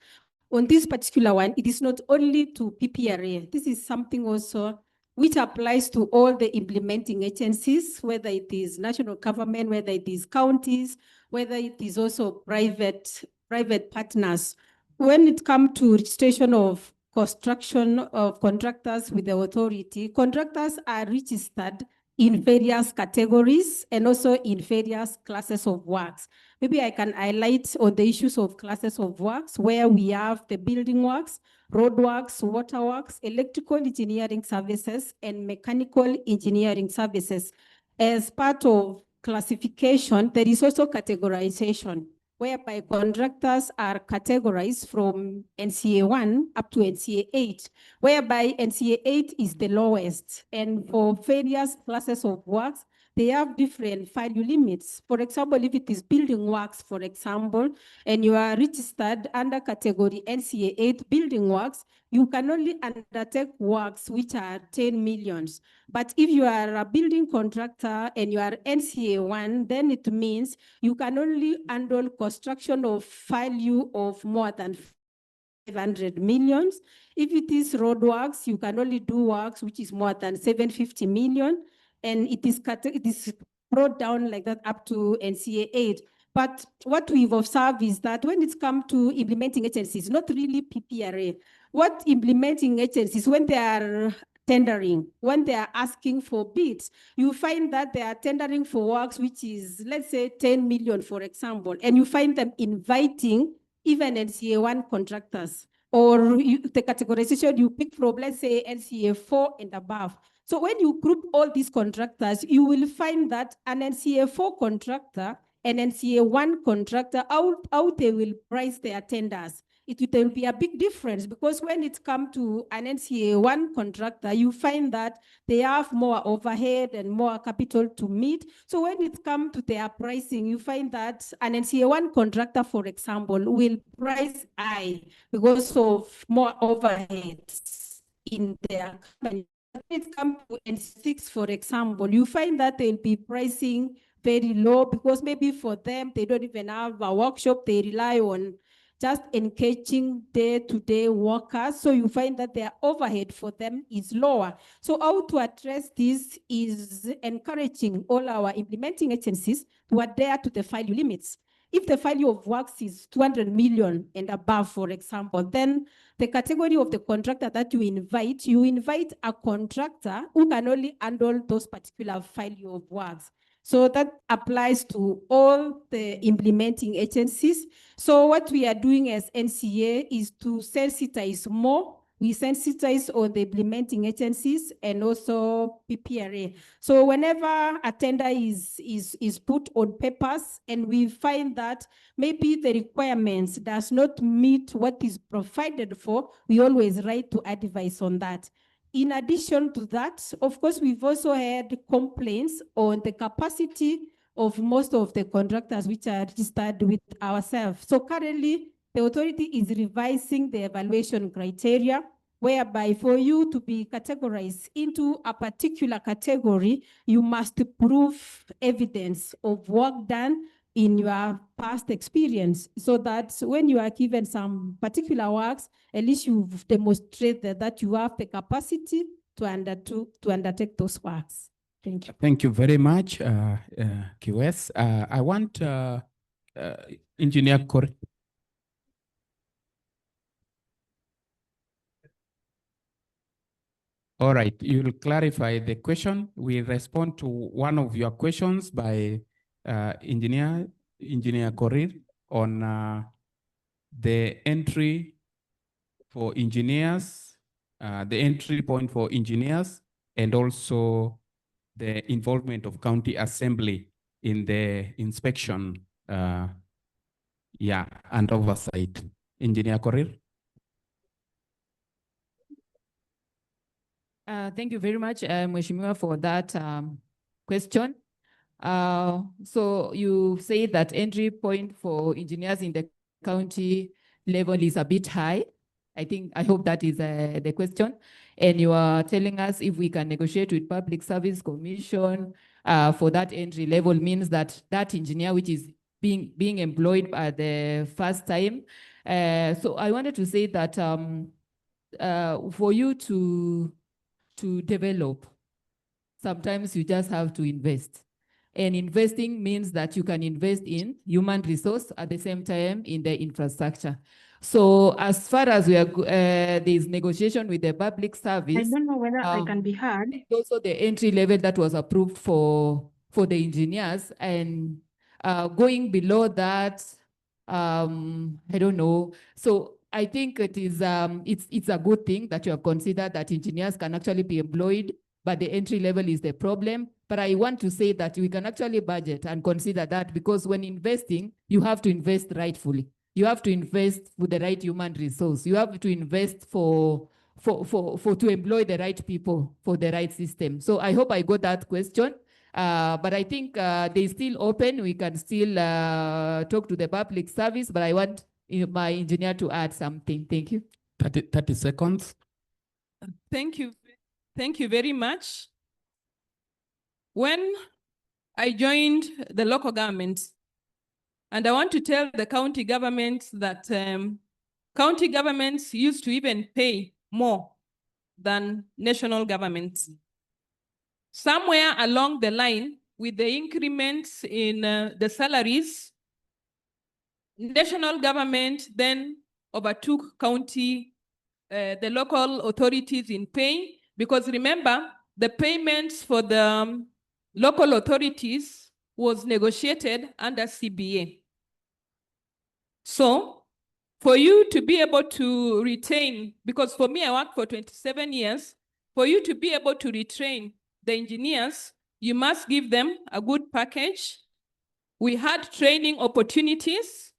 On this particular one, it is not only to PPRA. This is something also which applies to all the implementing agencies, whether it is national government, whether it is counties, whether it is also private partners. When it comes to registration of construction of contractors with the authority, contractors are registered in various categories and also in various classes of works. Maybe I can highlight on the issues of classes of works, where we have the building works, road works, water works, electrical engineering services, and mechanical engineering services. As part of classification, there is also categorization. whereby contractors are categorized from NCA 1 up to NCA 8, whereby NCA 8 is the lowest. And for various classes of works, they have different value limits. For example, if it is building works, for example, and you are registered under category NCA 8 building works, you can only undertake works which are 10 millions. But if you are a building contractor and you are NCA 1, then it means you can only handle construction of value of more than 500 millions. If it is roadworks, you can only do works which is more than 750 million. And it is brought down like that up to NCA 8. But what we've observed is that when it's come to implementing agencies, not really PPRA, what implementing agencies, when they are tendering, when they are asking for bids, you find that they are tendering for works which is, let's say, 10 million, for example, and you find them inviting even NCA 1 contractors, or the categorization you pick from, let's say, NCA 4 and above. So when you group all these contractors, you will find that an NCA 4 contractor and NCA 1 contractor, how they will price their tenders. It will be a big difference, because when it comes to an NCA 1 contractor, you find that they have more overhead and more capital to meet. So when it comes to their pricing, you find that an NCA 1 contractor, for example, will price high because of more overheads in their company. When it comes to N6, for example, you find that they'll be pricing very low because maybe for them, they don't even have a workshop. They rely on just engaging day-to-day workers. So you find that their overhead for them is lower. So how to address this is encouraging all our implementing agencies to adhere to the value limits. If the value of works is 200 million and above, for example, then the category of the contractor that you invite a contractor who can only handle those particular value of works. So that applies to all the implementing agencies. So what we are doing as NCA is to sensitize more. We sensitize on the implementing agencies and also PPRA. So whenever a tender is put on papers and we find that maybe the requirements does not meet what is provided for, we always write to advise on that. In addition to that, of course, we've also had complaints on the capacity of most of the contractors which are registered with ourselves. So currently, the authority is revising the evaluation criteria, whereby for you to be categorized into a particular category, you must prove evidence of work done in your past experience, so that when you are given some particular works, at least you've demonstrated that you have the capacity to undertake those works. Thank you. Thank you very much, QS. I want Engineer Korir. All right, you'll clarify the question. We respond to one of your questions by Engineer Korir on the entry for engineers, the entry point for engineers, and also the involvement of county assembly in the inspection, and oversight. Engineer Korir. Thank you very much, Mheshimiwa, for that question. So you say that entry point for engineers in the county level is a bit high. I hope that is the question. And you are telling us if we can negotiate with Public Service Commission for that entry level, means that that engineer which is being employed at the first time. So I wanted to say that for you to develop, sometimes you just have to invest. And investing means that you can invest in human resource at the same time in the infrastructure. So as far as we are, there's negotiation with the public service. I don't know whether I can be heard. Also the entry level that was approved for the engineers, and going below that, I don't know. So I think it is it's a good thing that you have considered that engineers can actually be employed but the entry level is the problem. But I want to say that we can actually budget and consider that, because when investing, you have to invest rightfully. You have to invest with the right human resource. You have to invest to employ the right people for the right system. So I hope I got that question. But I think they're still open. We can still talk to the public service, but I want my engineer to add something. Thank you. 30 seconds. Thank you. Thank you very much. When I joined the local government, and I want to tell the county governments that county governments used to even pay more than national governments. Somewhere along the line, with the increments in the salaries, national government then overtook the local authorities in paying, because remember, the payments for the local authorities was negotiated under CBA. So for you to be able to retain, because for me, I worked for 27 years, for you to be able to retrain the engineers, you must give them a good package. We had training opportunities,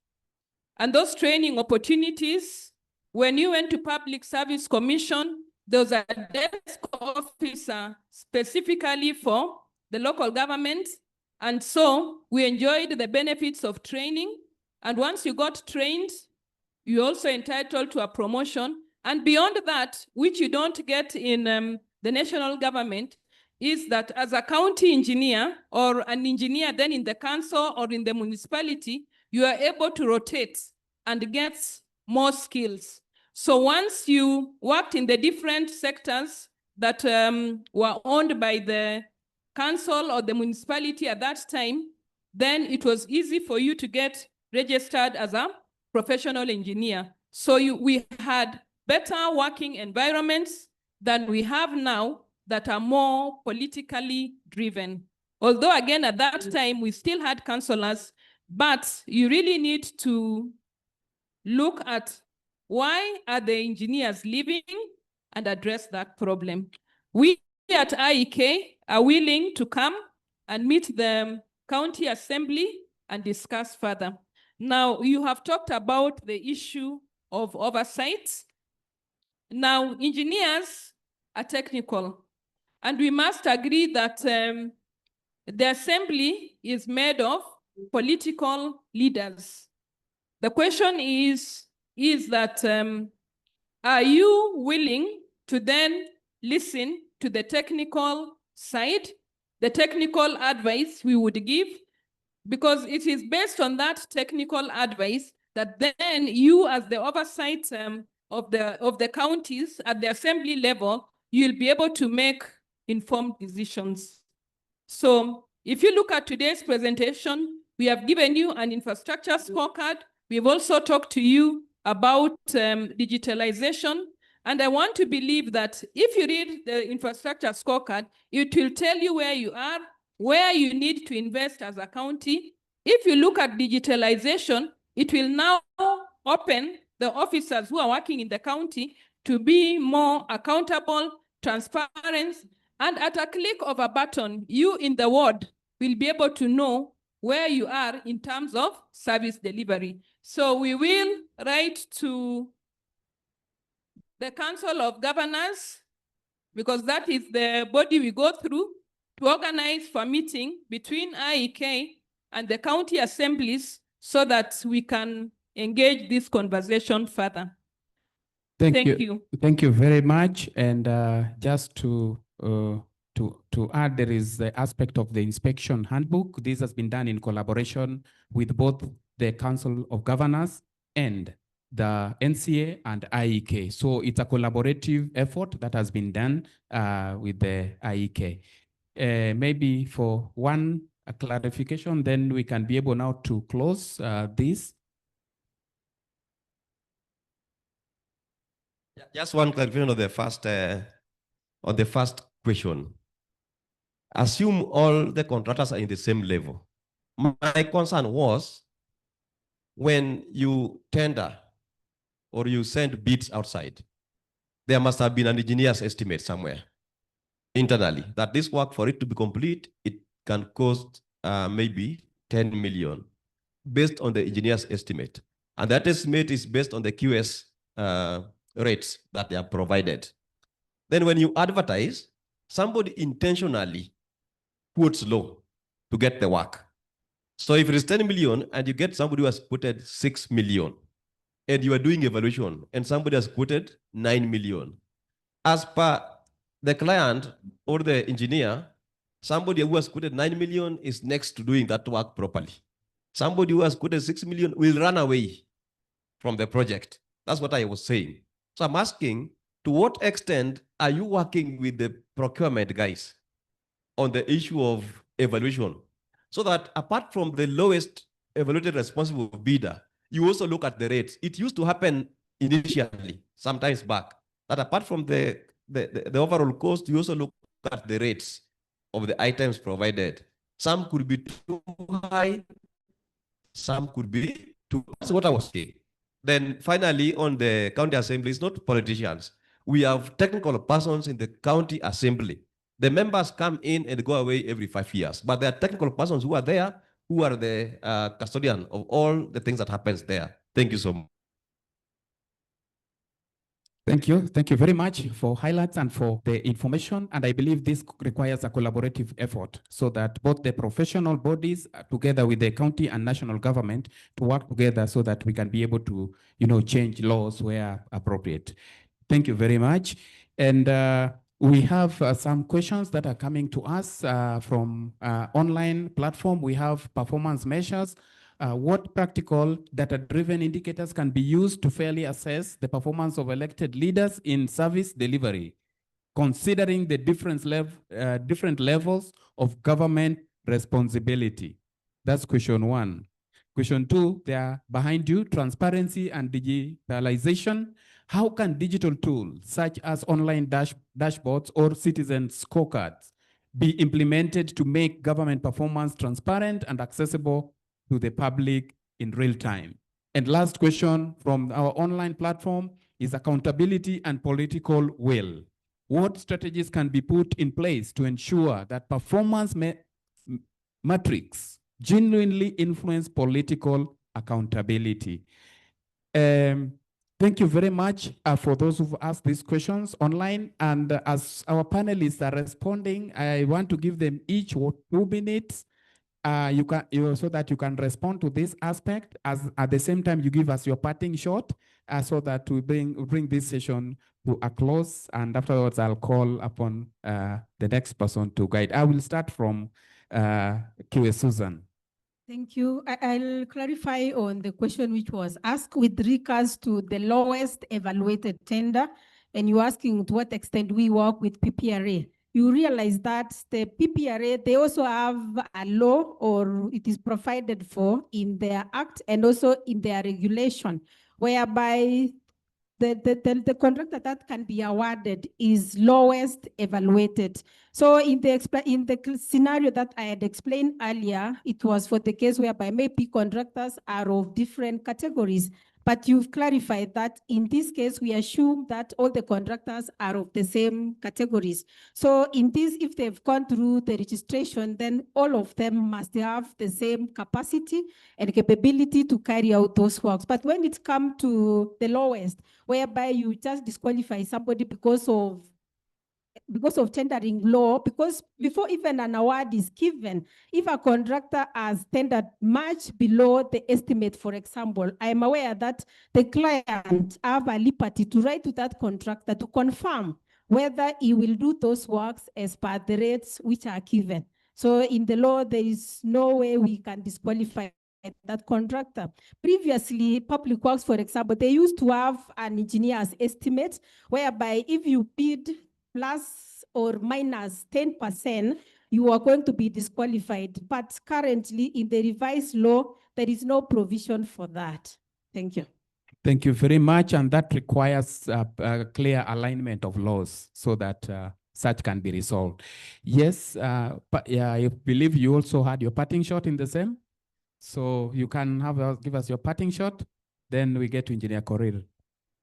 and those training opportunities, when you went to Public Service Commission, there was a desk officer specifically for the local government. And so we enjoyed the benefits of training. And once you got trained, you're also entitled to a promotion. And beyond that, which you don't get in the national government, is that as a county engineer or an engineer then in the council or in the municipality, you are able to rotate and get more skills. So once you worked in the different sectors that were owned by the council or the municipality at that time, then it was easy for you to get registered as a professional engineer. So we had better working environments than we have now that are more politically driven. Although again, at that time, we still had councillors, but you really need to look at why are the engineers leaving and address that problem. We at IEK are willing to come and meet the county assembly and discuss further. Now, you have talked about the issue of oversight. Now, engineers are technical, and we must agree that the assembly is made of political leaders. The question is that, are you willing to then listen to the technical side, the technical advice we would give? Because it is based on that technical advice that then you, as the oversight of the counties at the assembly level, you'll be able to make informed decisions. So if you look at today's presentation, we have given you an infrastructure scorecard. We've also talked to you about digitalization. And I want to believe that if you read the infrastructure scorecard, it will tell you where you are, where you need to invest as a county. If you look at digitalization, it will now open the officers who are working in the county to be more accountable, transparent, and at a click of a button, you in the ward will be able to know where you are in terms of service delivery. So we will write to the Council of Governors, because that is the body we go through, to organize for a meeting between IEK and the county assemblies so that we can engage this conversation further. Thank you. Thank you very much. And just to add, there is the aspect of the inspection handbook. This has been done in collaboration with both the Council of Governors and the NCA and IEK. So it's a collaborative effort that has been done with the IEK. Maybe for one clarification, then we can be able now to close this. Just one clarification on the first question. Assume all the contractors are in the same level. My concern was when you tender or you send bids outside, there must have been an engineer's estimate somewhere. internally that this work, for it to be complete, it can cost maybe 10 million based on the engineer's estimate. And that estimate is based on the QS rates that they are provided. Then when you advertise, somebody intentionally quotes low to get the work. So if it is 10 million and you get somebody who has quoted 6 million and you are doing evaluation and somebody has quoted 9 million, as per the client or the engineer, somebody who has quoted 9 million is next to doing that work properly. Somebody who has quoted 6 million will run away from the project. That's what I was saying. So I'm asking, to what extent are you working with the procurement guys on the issue of evaluation? So that apart from the lowest evaluated responsible bidder, you also look at the rates. It used to happen initially, sometimes back, that apart from the overall cost, you also look at the rates of the items provided. Some could be too high, some could be too. That's what I was saying. Then finally, on the county assembly, it's not politicians. We have technical persons in the county assembly. The members come in and go away every 5 years, but there are technical persons who are there, who are the custodian of all the things that happens there. Thank you so much. Thank you. Thank you very much for highlights and for the information. And I believe this requires a collaborative effort so that both the professional bodies together with the county and national government to work together so that we can be able to, change laws where appropriate. Thank you very much. And we have some questions that are coming to us from online platform. We have performance measures. What practical data-driven indicators can be used to fairly assess the performance of elected leaders in service delivery, considering the different levels of government responsibility? That's question one. Question two, they are behind you, transparency and digitalization. How can digital tools such as online dashboards or citizen scorecards be implemented to make government performance transparent and accessible to the public in real time? And last question from our online platform is accountability and political will. What strategies can be put in place to ensure that performance metrics genuinely influence political accountability? Thank you very much for those who've asked these questions online. And as our panelists are responding, I want to give them each 2 minutes so that you can respond to this aspect. As at the same time, you give us your parting shot so that we bring this session to a close. And afterwards, I'll call upon the next person to guide. I will start from Susan. Thank you. I'll clarify on the question which was asked with regards to the lowest evaluated tender, and you're asking to what extent we work with PPRA. You realize that the PPRA, they also have a law, or it is provided for in their act and also in their regulation, whereby the contractor that can be awarded is lowest evaluated. So in the scenario that I had explained earlier, it was for the case whereby maybe contractors are of different categories. But you've clarified that in this case, we assume that all the contractors are of the same categories. So in this, if they've gone through the registration, then all of them must have the same capacity and capability to carry out those works. But when it comes to the lowest, whereby you just disqualify somebody because of tendering law, because before even an award is given, if a contractor has tendered much below the estimate, for example, I am aware that the client have a liberty to write to that contractor to confirm whether he will do those works as per the rates which are given. So in the law, there is no way we can disqualify that contractor. Previously, Public Works, for example, they used to have an engineer's estimate, whereby if you bid plus or minus 10%, you are going to be disqualified. But currently, in the revised law, there is no provision for that. Thank you. Thank you very much. And that requires a clear alignment of laws so that such can be resolved. Yes, but yeah, I believe you also had your parting shot in the same. So you can give us your parting shot. Then we get to Engineer Korir.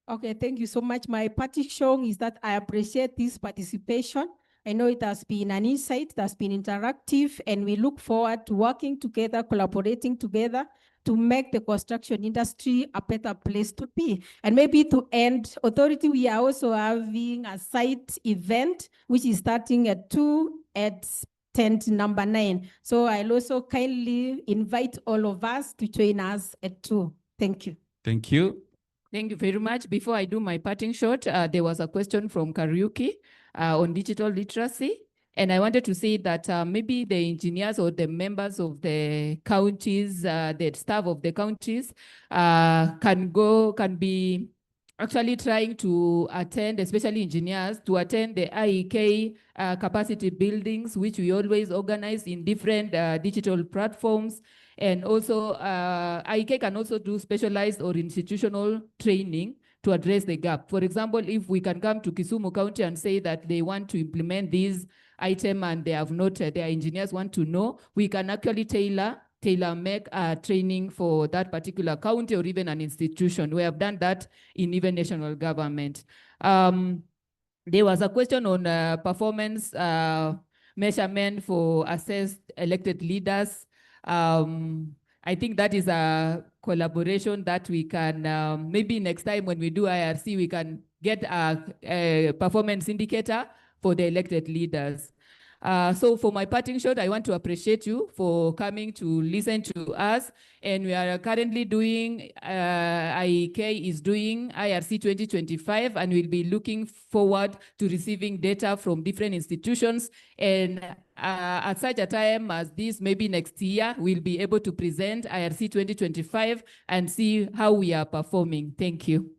Okay, thank you so much. My parting shot is that I appreciate this participation. I know it has been an insight, it has been interactive, and we look forward to working together, collaborating together to make the construction industry a better place to be. And maybe to end, Authority, we are also having a site event, which is starting at 2 at tent number 9. So I'll also kindly invite all of us to join us at 2. Thank you. Thank you. Thank you very much. Before I do my parting shot, there was a question from Kariuki on digital literacy. And I wanted to say that maybe the engineers or the members of the counties, the staff of the counties can be actually trying to attend, especially engineers, to attend the IEK capacity buildings, which we always organize in different digital platforms. And also, IEK can also do specialized or institutional training to address the gap. For example, if we can come to Kisumu County and say that they want to implement these item and they have not, their engineers want to know, we can actually tailor-make training for that particular county or even an institution. We have done that in even national government. There was a question on performance measurement for assessed elected leaders. I think that is a collaboration that we can, maybe next time when we do IRC, we can get a performance indicator for the elected leaders. So for my parting shot, I want to appreciate you for coming to listen to us. And we are currently doing, IEK is doing IRC 2025, and we'll be looking forward to receiving data from different institutions. And at such a time as this, maybe next year, we'll be able to present IRC 2025 and see how we are performing. Thank you.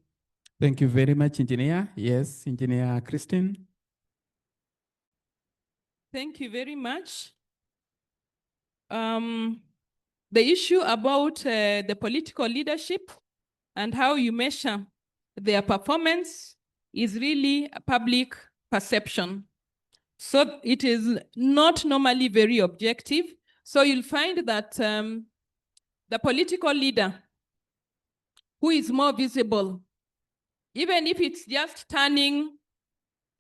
Thank you very much, Engineer. Yes, Engineer Christine. Thank you very much. The issue about the political leadership and how you measure their performance is really a public perception. So it is not normally very objective. So you'll find that the political leader who is more visible, even if it's just turning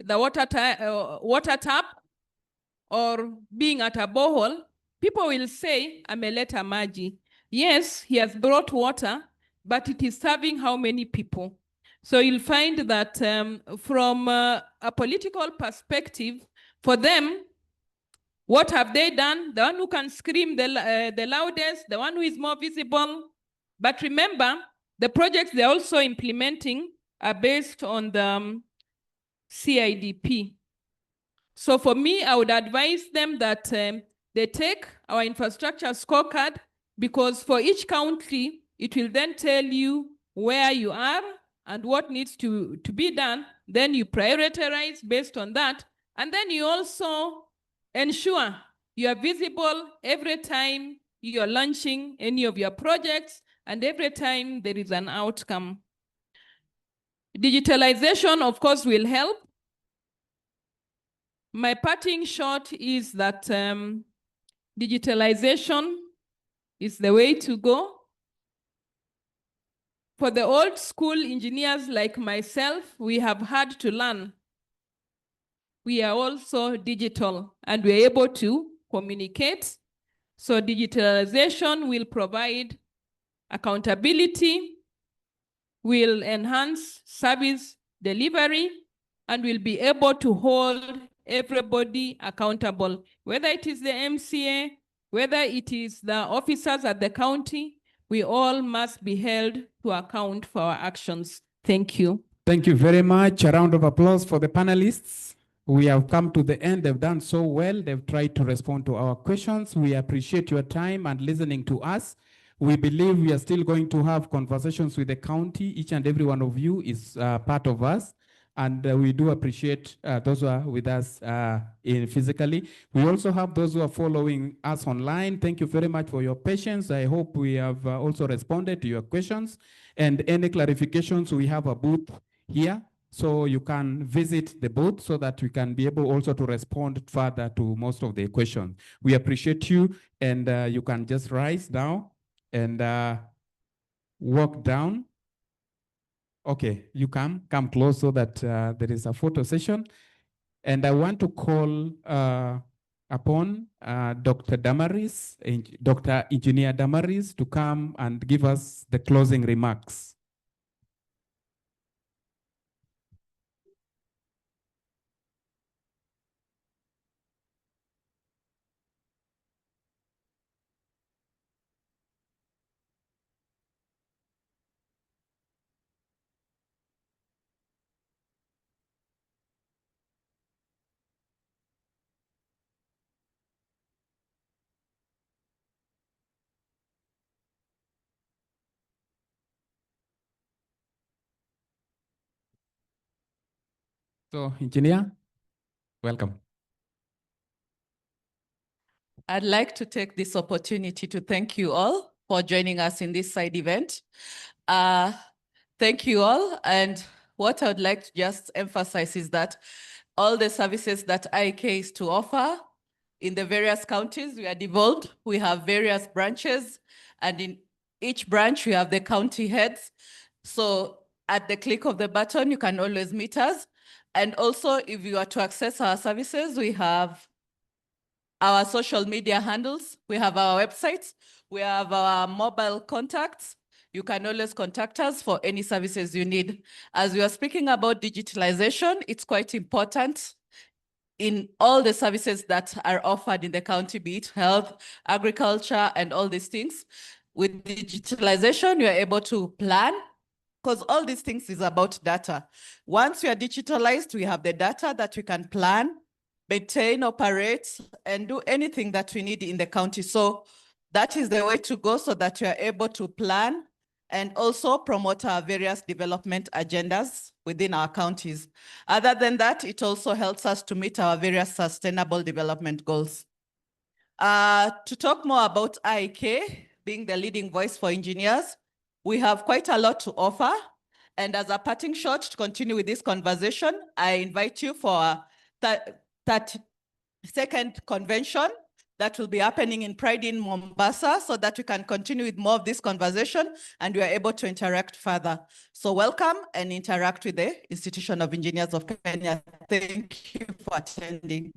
the water tap or being at a borehole, people will say, ameleta maji. Yes, he has brought water, but it is serving how many people? So you'll find that from a political perspective, for them, what have they done? The one who can scream the loudest, the one who is more visible. But remember, the projects they're also implementing are based on the CIDP. So for me, I would advise them that they take our infrastructure scorecard, because for each country, it will then tell you where you are and what needs to be done. Then you prioritize based on that. And then you also ensure you are visible every time you're launching any of your projects and every time there is an outcome. Digitalization, of course, will help. My parting shot is that digitalization is the way to go. For the old school engineers like myself, we have had to learn. We are also digital and we're able to communicate. So digitalization will provide accountability, will enhance service delivery, and will be able to hold everybody accountable, whether it is the MCA, whether it is the officers at the county, we all must be held to account for our actions. Thank you. Thank you very much. A round of applause for the panelists. We have come to the end. They've done so well. They've tried to respond to our questions. We appreciate your time and listening to us. We believe we are still going to have conversations with the county. Each and every one of you is part of us. And we do appreciate those who are with us physically. We also have those who are following us online. Thank you very much for your patience. I hope we have also responded to your questions. And any clarifications, we have a booth here. So you can visit the booth so that we can be able also to respond further to most of the questions. We appreciate you, and you can just rise now and walk down. Okay, you come close so that there is a photo session. And I want to call upon Dr. Damaris, Dr. Engineer Damaris, to come and give us the closing remarks. So, Engineer, welcome. I'd like to take this opportunity to thank you all for joining us in this side event. Thank you all. And what I would like to just emphasize is that all the services that IEK is to offer in the various counties, we are devolved. We have various branches, and in each branch, we have the county heads. So at the click of the button, you can always meet us. And also, if you are to access our services, we have our social media handles, we have our websites, we have our mobile contacts. You can always contact us for any services you need. As we are speaking about digitalization, it's quite important in all the services that are offered in the county, be it health, agriculture, and all these things. With digitalization, you are able to plan, because all these things is about data. Once we are digitalized, we have the data that we can plan, maintain, operate, and do anything that we need in the county. So that is the way to go, so that we are able to plan and also promote our various development agendas within our counties. Other than that, it also helps us to meet our various sustainable development goals. To talk more about IEK, being the leading voice for engineers, we have quite a lot to offer. And as a parting shot to continue with this conversation, I invite you for that second convention that will be happening in Pride in Mombasa, so that we can continue with more of this conversation and we are able to interact further. So welcome and interact with the Institution of Engineers of Kenya. Thank you for attending.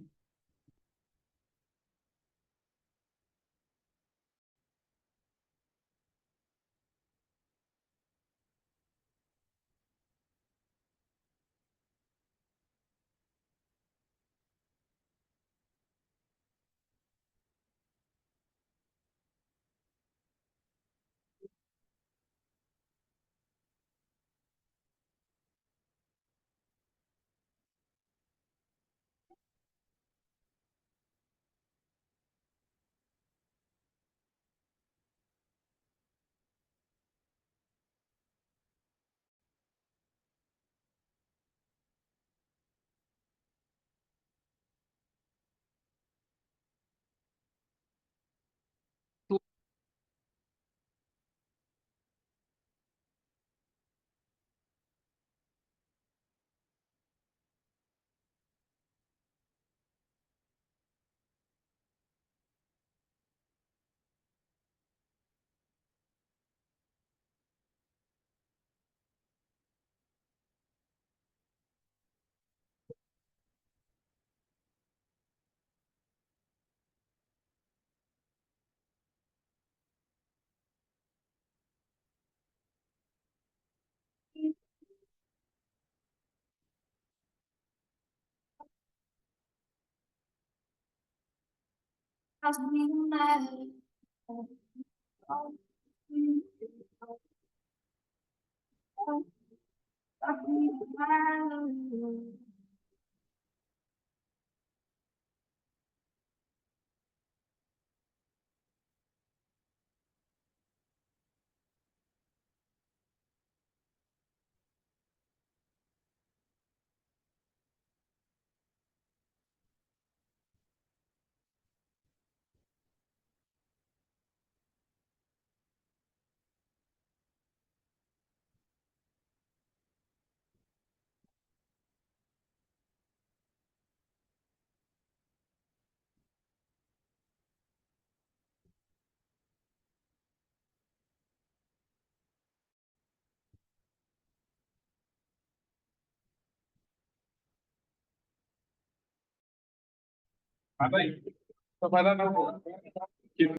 Bye-bye.